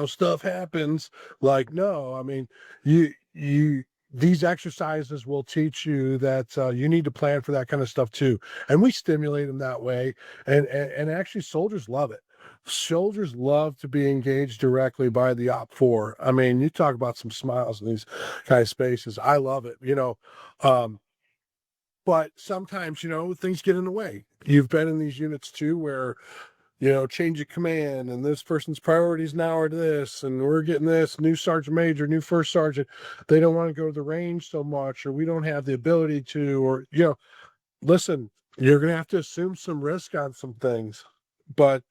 stuff happens." Like, no, I mean, you these exercises will teach you that you need to plan for that kind of stuff too, and we stimulate them that way, and actually soldiers love it. Soldiers love to be engaged directly by the op 4. I mean, you talk about some smiles in these kind of spaces. I love it, um, but sometimes, things get in the way. You've been in these units too, where change of command, and this person's priorities now are this, and we're getting this new sergeant major, new first sergeant. They don't want to go to the range so much, or we don't have the ability to, or, listen, you're going to have to assume some risk on some things. But,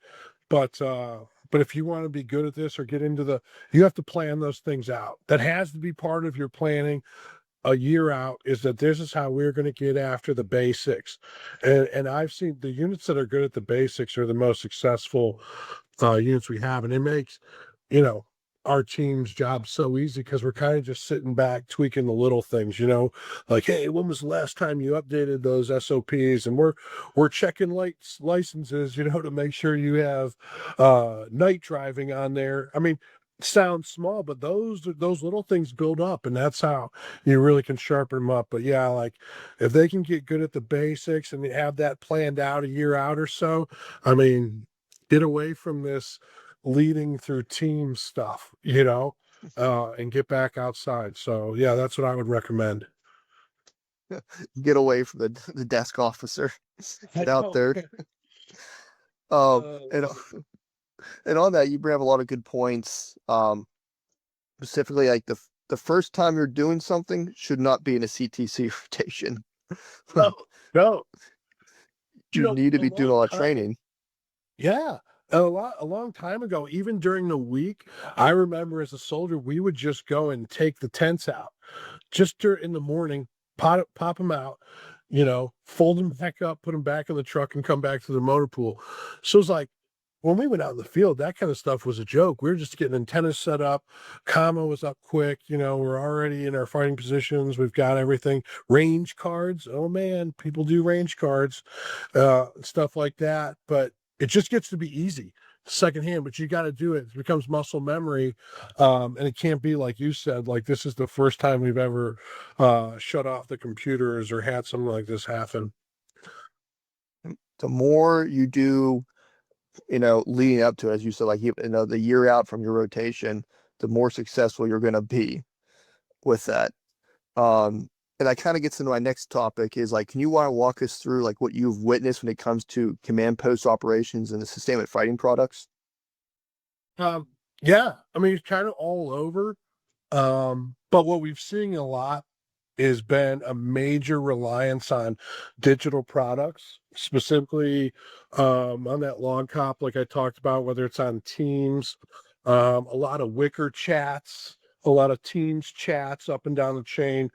but, uh, but if you want to be good at this or get into you have to plan those things out. That has to be part of your planning a year out, is that this is how we're going to get after the basics. And I've seen the units that are good at the basics are the most successful units we have. And it makes, you know, our team's job so easy, because we're kind of just sitting back, tweaking the little things, like, hey, when was the last time you updated those SOPs? And we're checking licenses, to make sure you have night driving on there. I mean, sounds small, but those little things build up, and that's how you really can sharpen them up. But yeah, like if they can get good at the basics and they have that planned out a year out or so, I mean, get away from this leading through team stuff, and get back outside. So yeah, that's what I would recommend. Get away from the desk officer. I Get out know. there. Um, and Uh, and on that, you bring up a lot of good points. Specifically, like the first time you're doing something should not be in a CTC rotation. no, no, You need to a be doing long a lot of time. training. Yeah. A long time ago, even during the week, I remember as a soldier, we would just go and take the tents out just in the morning, pop them out, fold them back up, put them back in the truck and come back to the motor pool. So it's like when we went out in the field, that kind of stuff was a joke. We were just getting antennas set up. Comma was up quick. We're already in our fighting positions. We've got everything. Range cards. Oh man, people do range cards, stuff like that. But it just gets to be easy secondhand, but you got to do it. It becomes muscle memory. And it can't be like you said, like this is the first time we've ever shut off the computers or had something like this happen. The more you do, leading up to it, as you said, like the year out from your rotation, the more successful you're going to be with that. And that kind of gets into my next topic is like, can you want to walk us through like what you've witnessed when it comes to command post operations and the sustainment fighting products? Um, yeah, I mean, it's kind of all over. But what we've seen a lot has been a major reliance on digital products, specifically on that log cop, like I talked about, whether it's on Teams, a lot of wicker chats, a lot of Teams chats up and down the chain.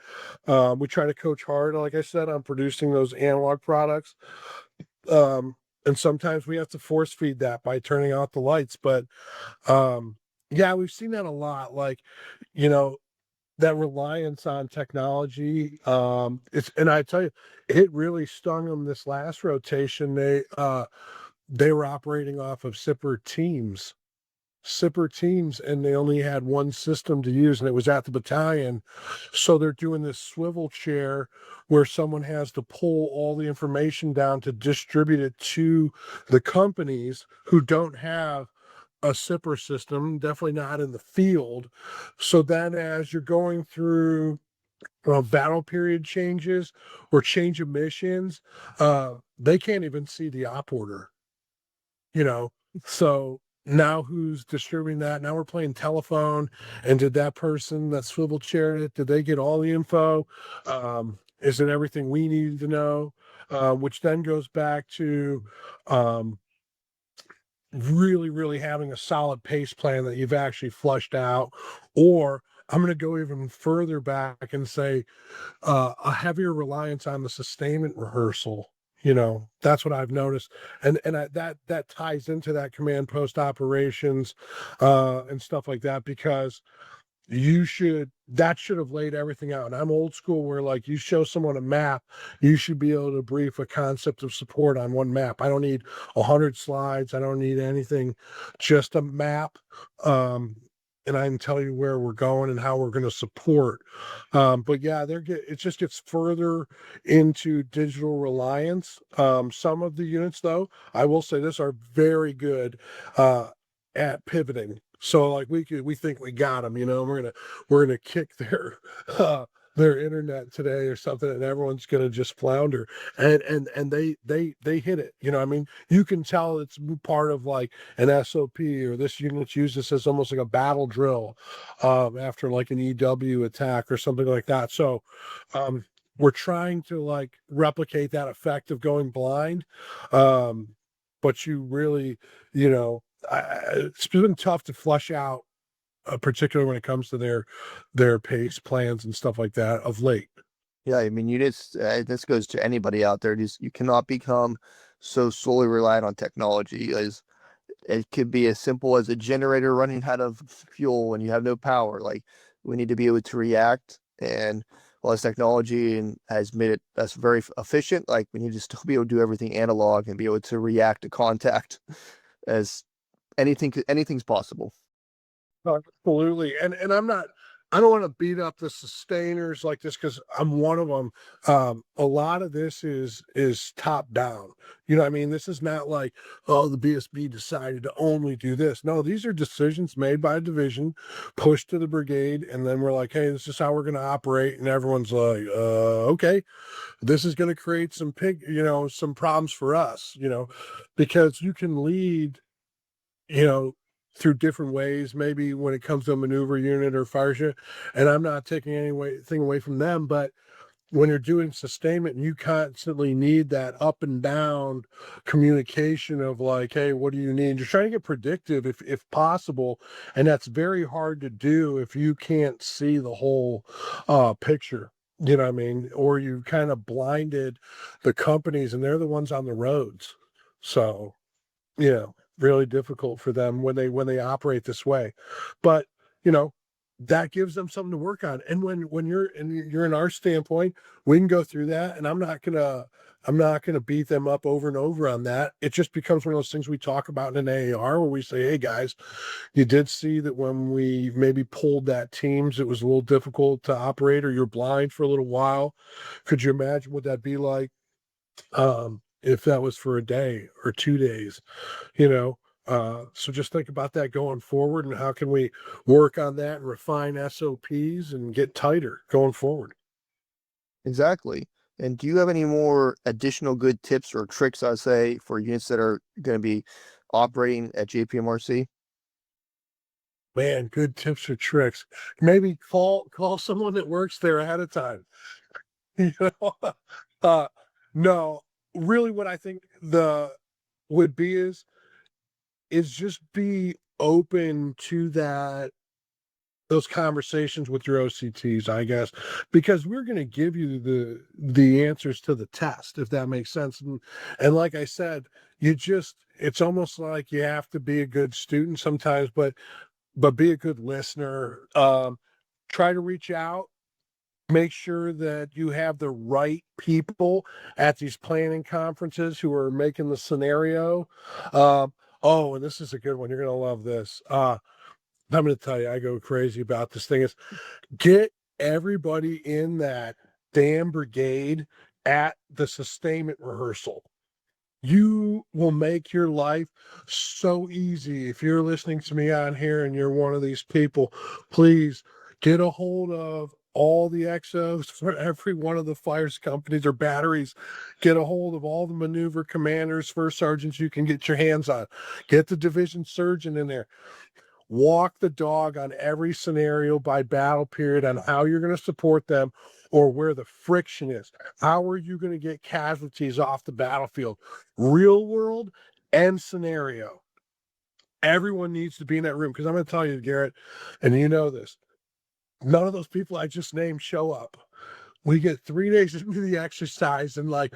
We try to coach hard, like I said, on producing those analog products. Um, and sometimes we have to force feed that by turning out the lights. But yeah, we've seen that a lot. Like, you know, that reliance on technology. And I tell you, it really stung them this last rotation. They were operating off of sipper teams, and they only had one system to use, and it was at the battalion. So they're doing this swivel chair where someone has to pull all the information down to distribute it to the companies who don't have a sipper system, definitely not in the field. So then as you're going through battle period changes or change of missions, they can't even see the op order, you know. So now who's distributing that? Now we're playing telephone, and did that person that swivel chaired it, did they get all the info? Is it everything we needed to know? Which then goes back to um, really, really having a solid pace plan that you've actually flushed out. Or I'm going to go even further back and say a heavier reliance on the sustainment rehearsal. That's what I've noticed, that ties into that command post operations and stuff like that, because that should have laid everything out. And I'm old school where like you show someone a map, you should be able to brief a concept of support on one map. I don't need 100 slides. I don't need anything, just a map. And I can tell you where we're going and how we're going to support. But yeah, it just gets further into digital reliance. Some of the units, though, I will say this, are very good at pivoting. So like we think we got them, we're gonna kick their internet today or something, and everyone's gonna just flounder. And they hit it. I mean, you can tell it's part of like an SOP, or this unit's used this as almost like a battle drill after like an EW attack or something like that. So we're trying to like replicate that effect of going blind. But you really, it's been tough to flush out, particularly when it comes to their pace plans and stuff like that of late. Yeah, I mean, this goes to anybody out there. You cannot become so solely reliant on technology. As it could be as simple as a generator running out of fuel when you have no power. Like we need to be able to react, and while this technology and has made us very efficient, like we need to still be able to do everything analog and be able to react to contact as anything's possible. Absolutely. And I don't want to beat up the sustainers like this because I'm one of them. A lot of this is top down. You know what I mean? This is not like, oh, the BSB decided to only do this. No, these are decisions made by a division, pushed to the brigade, and then we're like, hey, this is how we're going to operate. And everyone's like, okay, this is going to create some problems for us, because you can lead, you know, through different ways, maybe when it comes to a maneuver unit or fire ship. And I'm not taking anything away from them, but when you're doing sustainment, you constantly need that up and down communication of like, hey, what do you need? You're trying to get predictive if possible. And that's very hard to do if you can't see the whole picture. You know what I mean? Or you kind of blinded the companies and they're the ones on the roads. So really difficult for them when they operate this way. But, you know, that gives them something to work on. And when you're in our standpoint, we can go through that and I'm not gonna beat them up over and over on that. It just becomes one of those things we talk about in an AAR where we say, hey guys, you did see that when we maybe pulled that teams, it was a little difficult to operate or you're blind for a little while. Could you imagine what that'd be like if that was for a day or 2 days? you know so just think about that going forward and how can we work on that and refine SOPs and get tighter going forward. Exactly. And do you have any more additional good tips or tricks, I'd say, for units that are going to be operating at JPMRC? Man, good tips or tricks. Maybe call someone that works there ahead of time. you know uh no, really what I think the would be is just be open to those conversations with your OCTs, I guess, because we're going to give you the answers to the test, if that makes sense. And like I said, it's almost like you have to be a good student sometimes, but be a good listener. Try to reach out. Make sure that you have the right people at these planning conferences who are making the scenario. Oh, and this is a good one. You're going to love this. I'm going to tell you, I go crazy about this thing. Is get everybody in that damn brigade at the sustainment rehearsal. You will make your life so easy. If you're listening to me on here and you're one of these people, please get a hold of all the XOs for every one of the fires companies or batteries. Get a hold of all the maneuver commanders, first sergeants you can get your hands on. Get the division surgeon in there. Walk the dog on every scenario by battle period on how you're going to support them or where the friction is. How are you going to get casualties off the battlefield? Real world and scenario. Everyone needs to be in that room because I'm going to tell you, Garrett, and you know this, none of those people I just named show up. We get 3 days into the exercise and like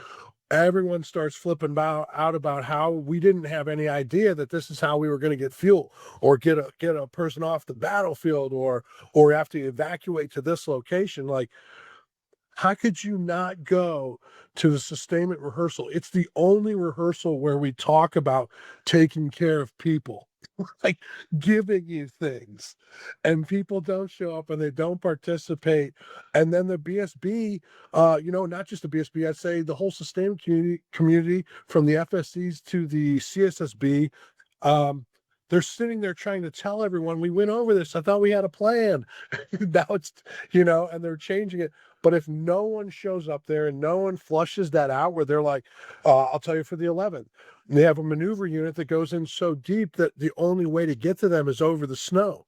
everyone starts flipping out about how we didn't have any idea that this is how we were going to get fuel or get a person off the battlefield or have to evacuate to this location. Like, how could you not go to the sustainment rehearsal? It's the only rehearsal where we talk about taking care of people, like giving you things, and people don't show up and they don't participate. And then the BSB, not just the BSB, I'd say the whole sustainment community from the FSCs to the CSSB, um, they're sitting there trying to tell everyone we went over this. I thought we had a plan. Now and they're changing it. But if no one shows up there and no one flushes that out, where they're like, I'll tell you for the 11th, they have a maneuver unit that goes in so deep that the only way to get to them is over the snow.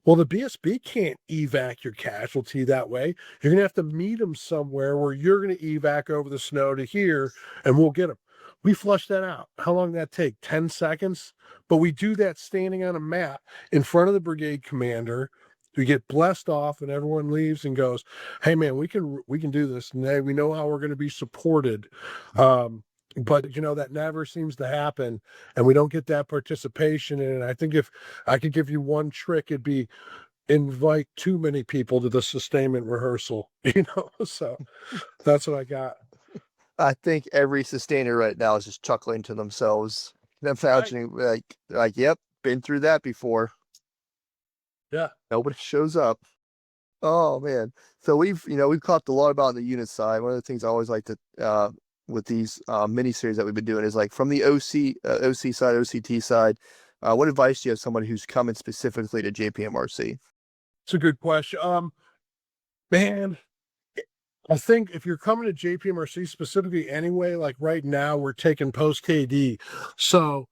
Well, the BSB can't evac your casualty that way. You're going to have to meet them somewhere where you're going to evac over the snow to here, and we'll get them. We flush that out. How long did that take? 10 seconds? But we do that standing on a map in front of the brigade commander. We get blessed off, and everyone leaves and goes, "Hey, man, we can do this, and we know how we're going to be supported." But that never seems to happen, and we don't get that participation. And I think if I could give you one trick, it'd be invite too many people to the sustainment rehearsal. So that's what I got. I think every sustainer right now is just chuckling to themselves. Them Right. imagining like, yep, been through that before. Yeah. Nobody shows up. Oh man. So we've talked a lot about the unit side. One of the things I always like to with these mini series that we've been doing is like from the OC side, OCT side, what advice do you have someone who's coming specifically to JPMRC? It's a good question. Man, I think if you're coming to JPMRC specifically anyway, like right now we're taking post KD. So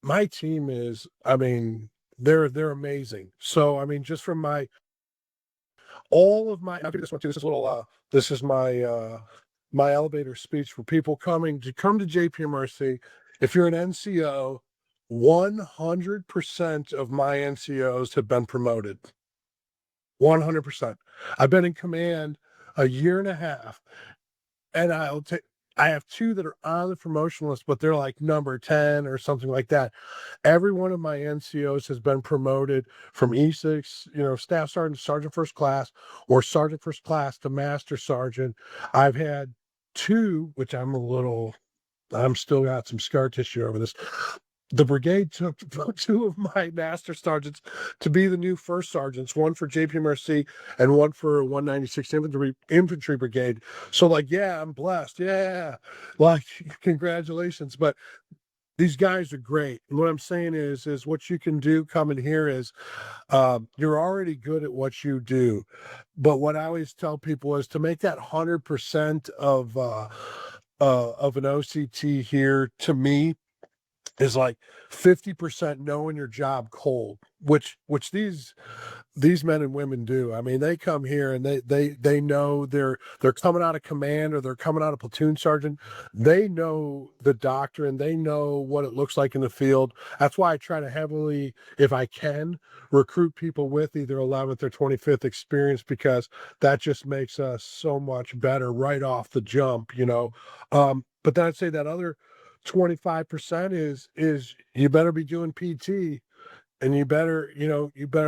my team is, I mean, they're amazing. So I mean, just from all of my, I'll do this one too. This is a little this is my elevator speech for people coming to come to JPMRC. If you're an NCO, 100% of my NCOs have been promoted. 100%. I've been in command a year and a half, and I have two that are on the promotion list, but they're like number 10 or something like that. Every one of my NCOs has been promoted from E6, staff sergeant to sergeant first class, or sergeant first class to master sergeant. I've had two, which I'm still got some scar tissue over this. The brigade took two of my master sergeants to be the new first sergeants, one for JPMRC and one for 196th Infantry Brigade. So like, yeah, I'm blessed. Yeah. Like, congratulations. But these guys are great. And what I'm saying is what you can do coming here is you're already good at what you do. But what I always tell people is to make that 100% of an OCT here, to me, is like 50% knowing your job cold, which these men and women do. I mean, they come here and they know they're coming out of command or they're coming out of platoon sergeant. They know the doctrine. They know what it looks like in the field. That's why I try to heavily, if I can, recruit people with either 11th or 25th experience, because that just makes us so much better right off the jump. But then I'd say that other 25% is you better be doing PT, and you better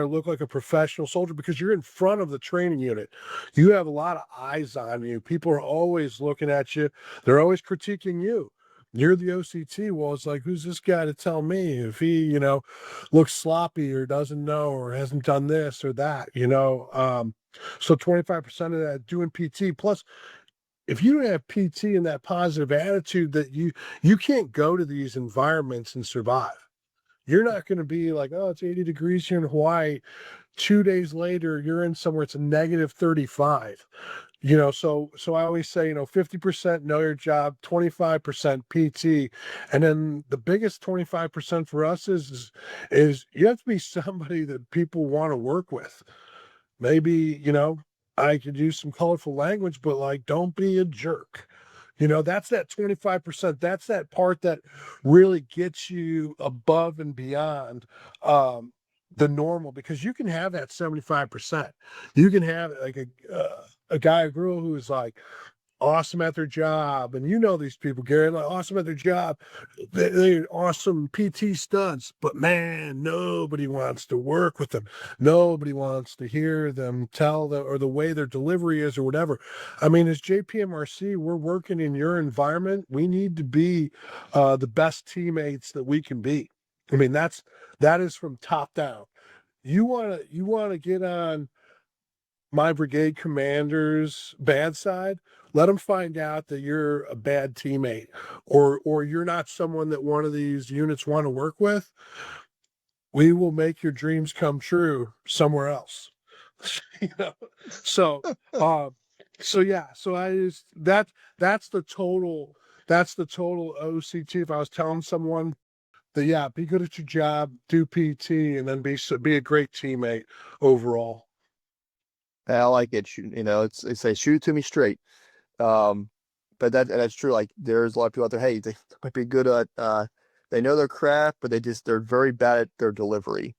look like a professional soldier, because you're in front of the training unit. You have a lot of eyes on you. People are always looking at you. They're always critiquing you. You're the OCT. Well, it's like, who's this guy to tell me if he, looks sloppy or doesn't know or hasn't done this or that. So 25% of that doing PT. Plus, if you don't have PT and that positive attitude, that you can't go to these environments and survive. You're not going to be like, oh, it's 80 degrees here in Hawaii. 2 days later, you're in somewhere it's a negative 35. So I always say, 50% know your job, 25% PT. And then the biggest 25% for us is you have to be somebody that people want to work with. Maybe, I could use some colorful language, but like, don't be a jerk. That's that 25%. That's that part that really gets you above and beyond the normal, because you can have that 75%. You can have like a guy or girl who's like awesome at their job, and these people, Gary, like awesome at their job. They're awesome PT studs, but man, nobody wants to work with them. Nobody wants to hear them tell them, or the way their delivery is or whatever. I mean, as JPMRC, we're working in your environment. We need to be the best teammates that we can be. I mean, that is from top down. You want to get on my brigade commander's bad side, let them find out that you're a bad teammate, or you're not someone that one of these units want to work with. We will make your dreams come true somewhere else. you know so uh so yeah, so I just that's the total OCT. If I was telling someone that, yeah, be good at your job, do PT, and then be a great teammate overall. I like it. They say shoot it to me straight. Um, but that's true. Like there's a lot of people out there. Hey, they might be good at they know their craft, but they're very bad at their delivery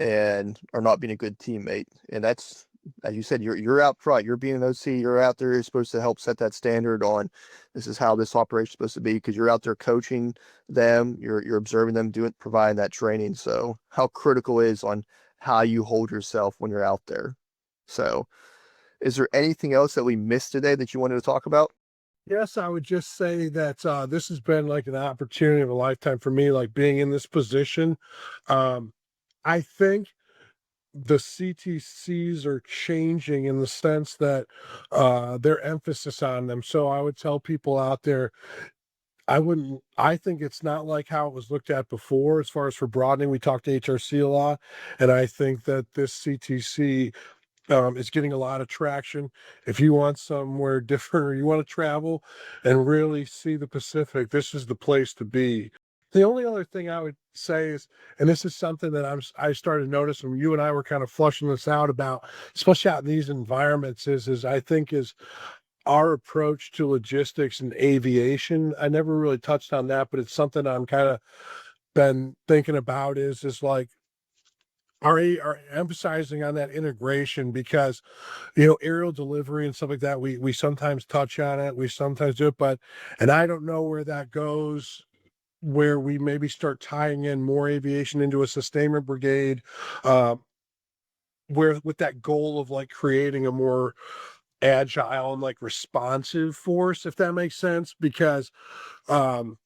and are not being a good teammate. And that's, as you said, you're out front. You're being an OC. You're out there. You're supposed to help set that standard on this is how this operation is supposed to be, because you're out there coaching them. You're observing them providing that training. So how critical is on how you hold yourself when you're out there. So is there anything else that we missed today that you wanted to talk about? Yes, I would just say that this has been like an opportunity of a lifetime for me, like being in this position. I think the CTCs are changing in the sense that their emphasis on them. So I would tell people out there, I think it's not like how it was looked at before as far as for broadening. We talked to HRC a lot, and I think that this CTC is getting a lot of traction. If you want somewhere different or you want to travel and really see the Pacific, this is the place to be. The only other thing I would say is, and this is something that I started noticing when you and I were kind of flushing this out about, especially out in these environments, is I think is our approach to logistics and aviation. I never really touched on that, but it's something I'm kind of been thinking about is like are emphasizing on that integration because aerial delivery and stuff like that, we sometimes touch on it, we sometimes do it, but and I don't know where that goes, where we maybe start tying in more aviation into a sustainment brigade, uh, where with that goal of like creating a more agile and like responsive force, if that makes sense, because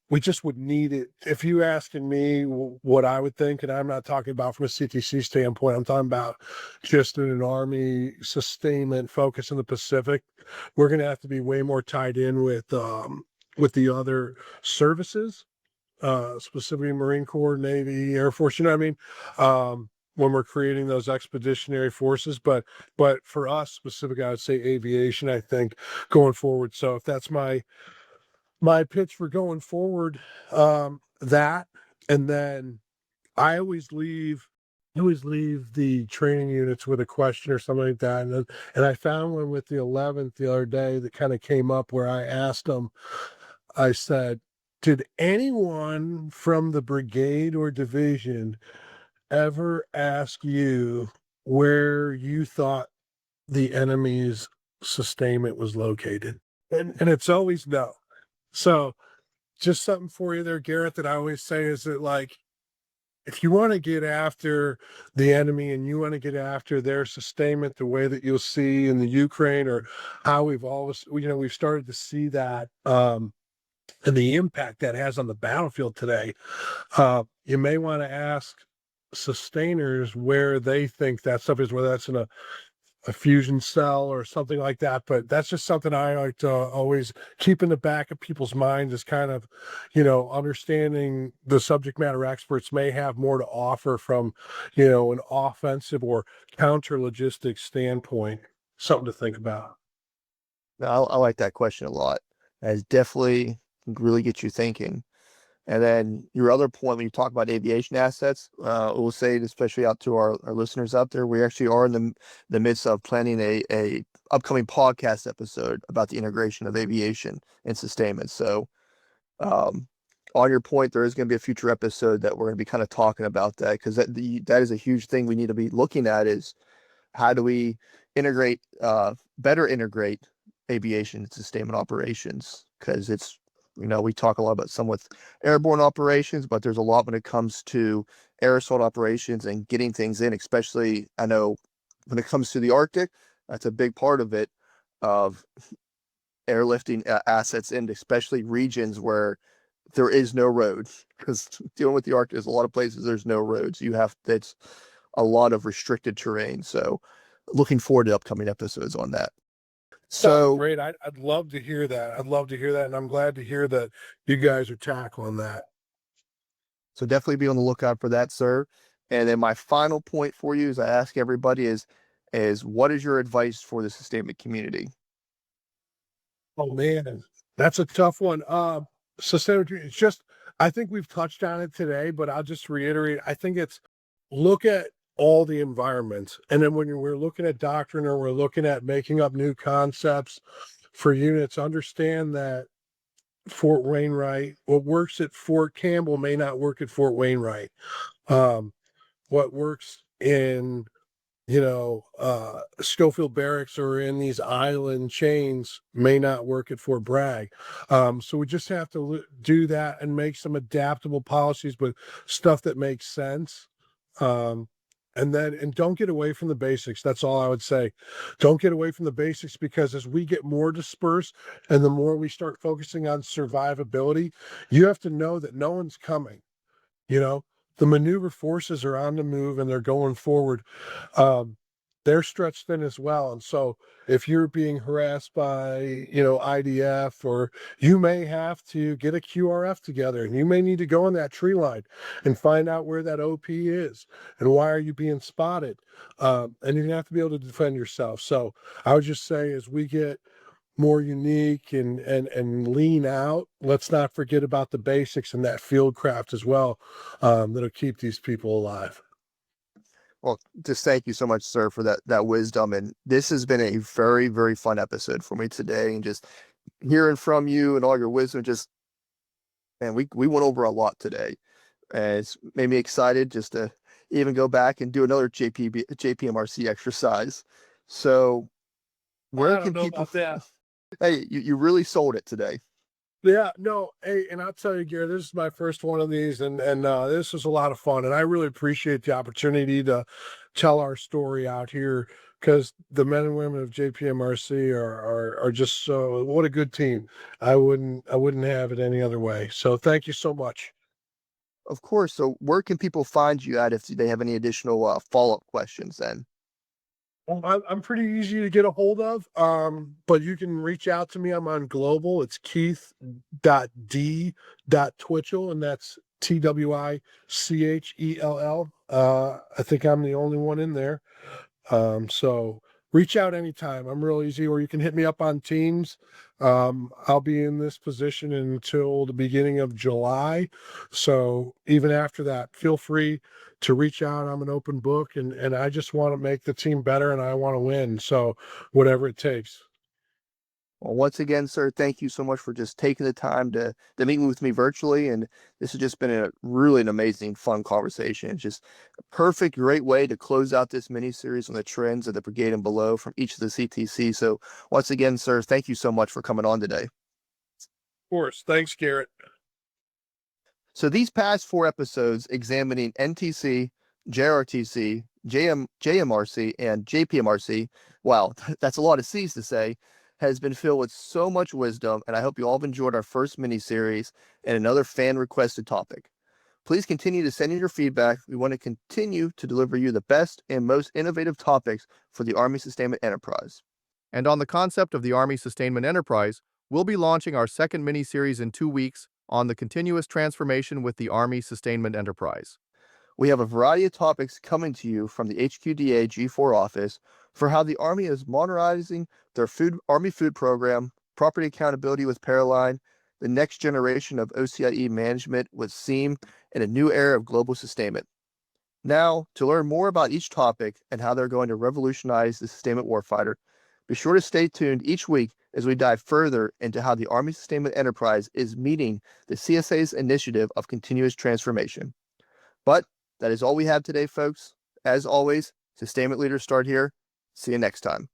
we just would need it. If you asking me what I would think, and I'm not talking about from a CTC standpoint, I'm talking about just in an Army sustainment focus in the Pacific, we're going to have to be way more tied in with the other services, specifically Marine Corps, Navy, Air Force, you know what I mean? When we're creating those expeditionary forces, but for us specific, I would say aviation, I think, going forward. So if that's my pitch for going forward, that, and then I always leave the training units with a question or something like that. And I found one with the 11th the other day that kind of came up where I asked them, I said, did anyone from the brigade or division ever ask you where you thought the enemy's sustainment was located? And it's always no. So just something for you there, Garrett, that I always say is that, like, if you want to get after the enemy and you want to get after their sustainment, the way that you'll see in the Ukraine, or how we've always, we've started to see that, and the impact that has on the battlefield today, you may want to ask sustainers where they think that stuff is, whether that's in a fusion cell or something like that. But that's just something I like to always keep in the back of people's minds, is kind of, understanding the subject matter experts may have more to offer from, an offensive or counter logistics standpoint. Something to think about. I like that question a lot. As definitely really get you thinking. And then your other point, when you talk about aviation assets, we'll say, especially out to our listeners out there, we actually are in the midst of planning a upcoming podcast episode about the integration of aviation and sustainment. So, on your point, there is going to be a future episode that we're going to be kind of talking about that, because that is a huge thing we need to be looking at, is how do we better integrate aviation and sustainment operations? Because it's, we talk a lot about some with airborne operations, but there's a lot when it comes to air assault operations and getting things in, especially, I know when it comes to the Arctic, that's a big part of it, of airlifting assets in, especially regions where there is no road. Because dealing with the Arctic, there's a lot of places there's no roads. It's a lot of restricted terrain. So looking forward to upcoming episodes on that. So great. I'd love to hear that. I'd love to hear that. And I'm glad to hear that you guys are tackling that. So definitely be on the lookout for that, sir. And then my final point for you, as I ask everybody, is what is your advice for the sustainment community? Oh man, that's a tough one. Sustainability, it's just, I think we've touched on it today, but I'll just reiterate. I think it's look at all the environments. And then when we're looking at doctrine, or we're looking at making up new concepts for units, understand that Fort Wainwright, what works at Fort Campbell may not work at Fort Wainwright. What works in, Schofield Barracks or in these island chains may not work at Fort Bragg. So we just have to do that and make some adaptable policies, but stuff that makes sense. And don't get away from the basics. That's all I would say. Don't get away from the basics, because as we get more dispersed and the more we start focusing on survivability, you have to know that no one's coming. the maneuver forces are on the move and they're going forward. They're stretched thin as well. And so if you're being harassed by, IDF, or you may have to get a QRF together, and you may need to go on that tree line and find out where that OP is and why are you being spotted. And you're gonna have to be able to defend yourself. So I would just say, as we get more unique and lean out, let's not forget about the basics and that field craft as well, that'll keep these people alive. Well, just thank you so much, sir, for that wisdom. And this has been a very, very fun episode for me today. And just hearing from you and all your wisdom, man, we went over a lot today. And it's made me excited just to even go back and do another JPMRC exercise. So where can people... about that. Hey, you really sold it today. Yeah, no, hey, and I'll tell you, Gary, this is my first one of these, and this was a lot of fun, and I really appreciate the opportunity to tell our story out here, because the men and women of JPMRC are just so, what a good team. I wouldn't have it any other way. So thank you so much. Of course. So where can people find you at if they have any additional follow-up questions then? I'm pretty easy to get a hold of, but you can reach out to me. I'm on Global. It's Keith.D.Twichell, and that's Twichell. I think I'm the only one in there. So reach out anytime. I'm real easy, or you can hit me up on Teams. I'll be in this position until the beginning of July. So even after that, feel free to reach out. I'm an open book, and I just want to make the team better, and I want to win. So whatever it takes. Well, once again, sir, thank you so much for just taking the time to meet with me virtually. And this has just been an amazing, fun conversation. It's just a perfect, great way to close out this mini series on the trends of the brigade and below from each of the CTC. So once again, sir, thank you so much for coming on today. Of course. Thanks, Garrett. So these past 4 episodes examining NTC, JRTC, JMRC, and JPMRC, wow, that's a lot of C's to say, has been filled with so much wisdom, and I hope you all have enjoyed our first mini-series and another fan-requested topic. Please continue to send in your feedback. We want to continue to deliver you the best and most innovative topics for the Army Sustainment Enterprise. And on the concept of the Army Sustainment Enterprise, we'll be launching our second mini-series in 2 weeks on the continuous transformation with the Army Sustainment Enterprise. We have a variety of topics coming to you from the HQDA G4 office for how the Army is modernizing their Army food program, property accountability with Paraline, the next generation of OCIE management with SEAM, and a new era of global sustainment. Now, to learn more about each topic and how they're going to revolutionize the sustainment warfighter, be sure to stay tuned each week as we dive further into how the Army Sustainment Enterprise is meeting the CSA's initiative of continuous transformation. But that is all we have today, folks. As always, sustainment leaders start here. See you next time.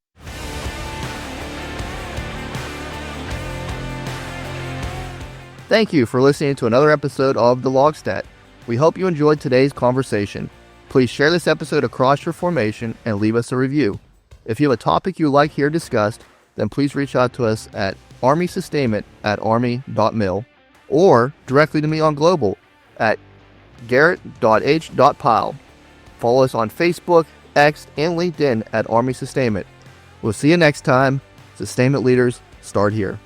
Thank you for listening to another episode of the LOGSTAT. We hope you enjoyed today's conversation. Please share this episode across your formation and leave us a review. If you have a topic you'd like here discussed, then please reach out to us at armysustainment@army.mil or directly to me on Global at garett.h.pyle. Follow us on Facebook, X, and LinkedIn at Army Sustainment. We'll see you next time. Sustainment leaders start here.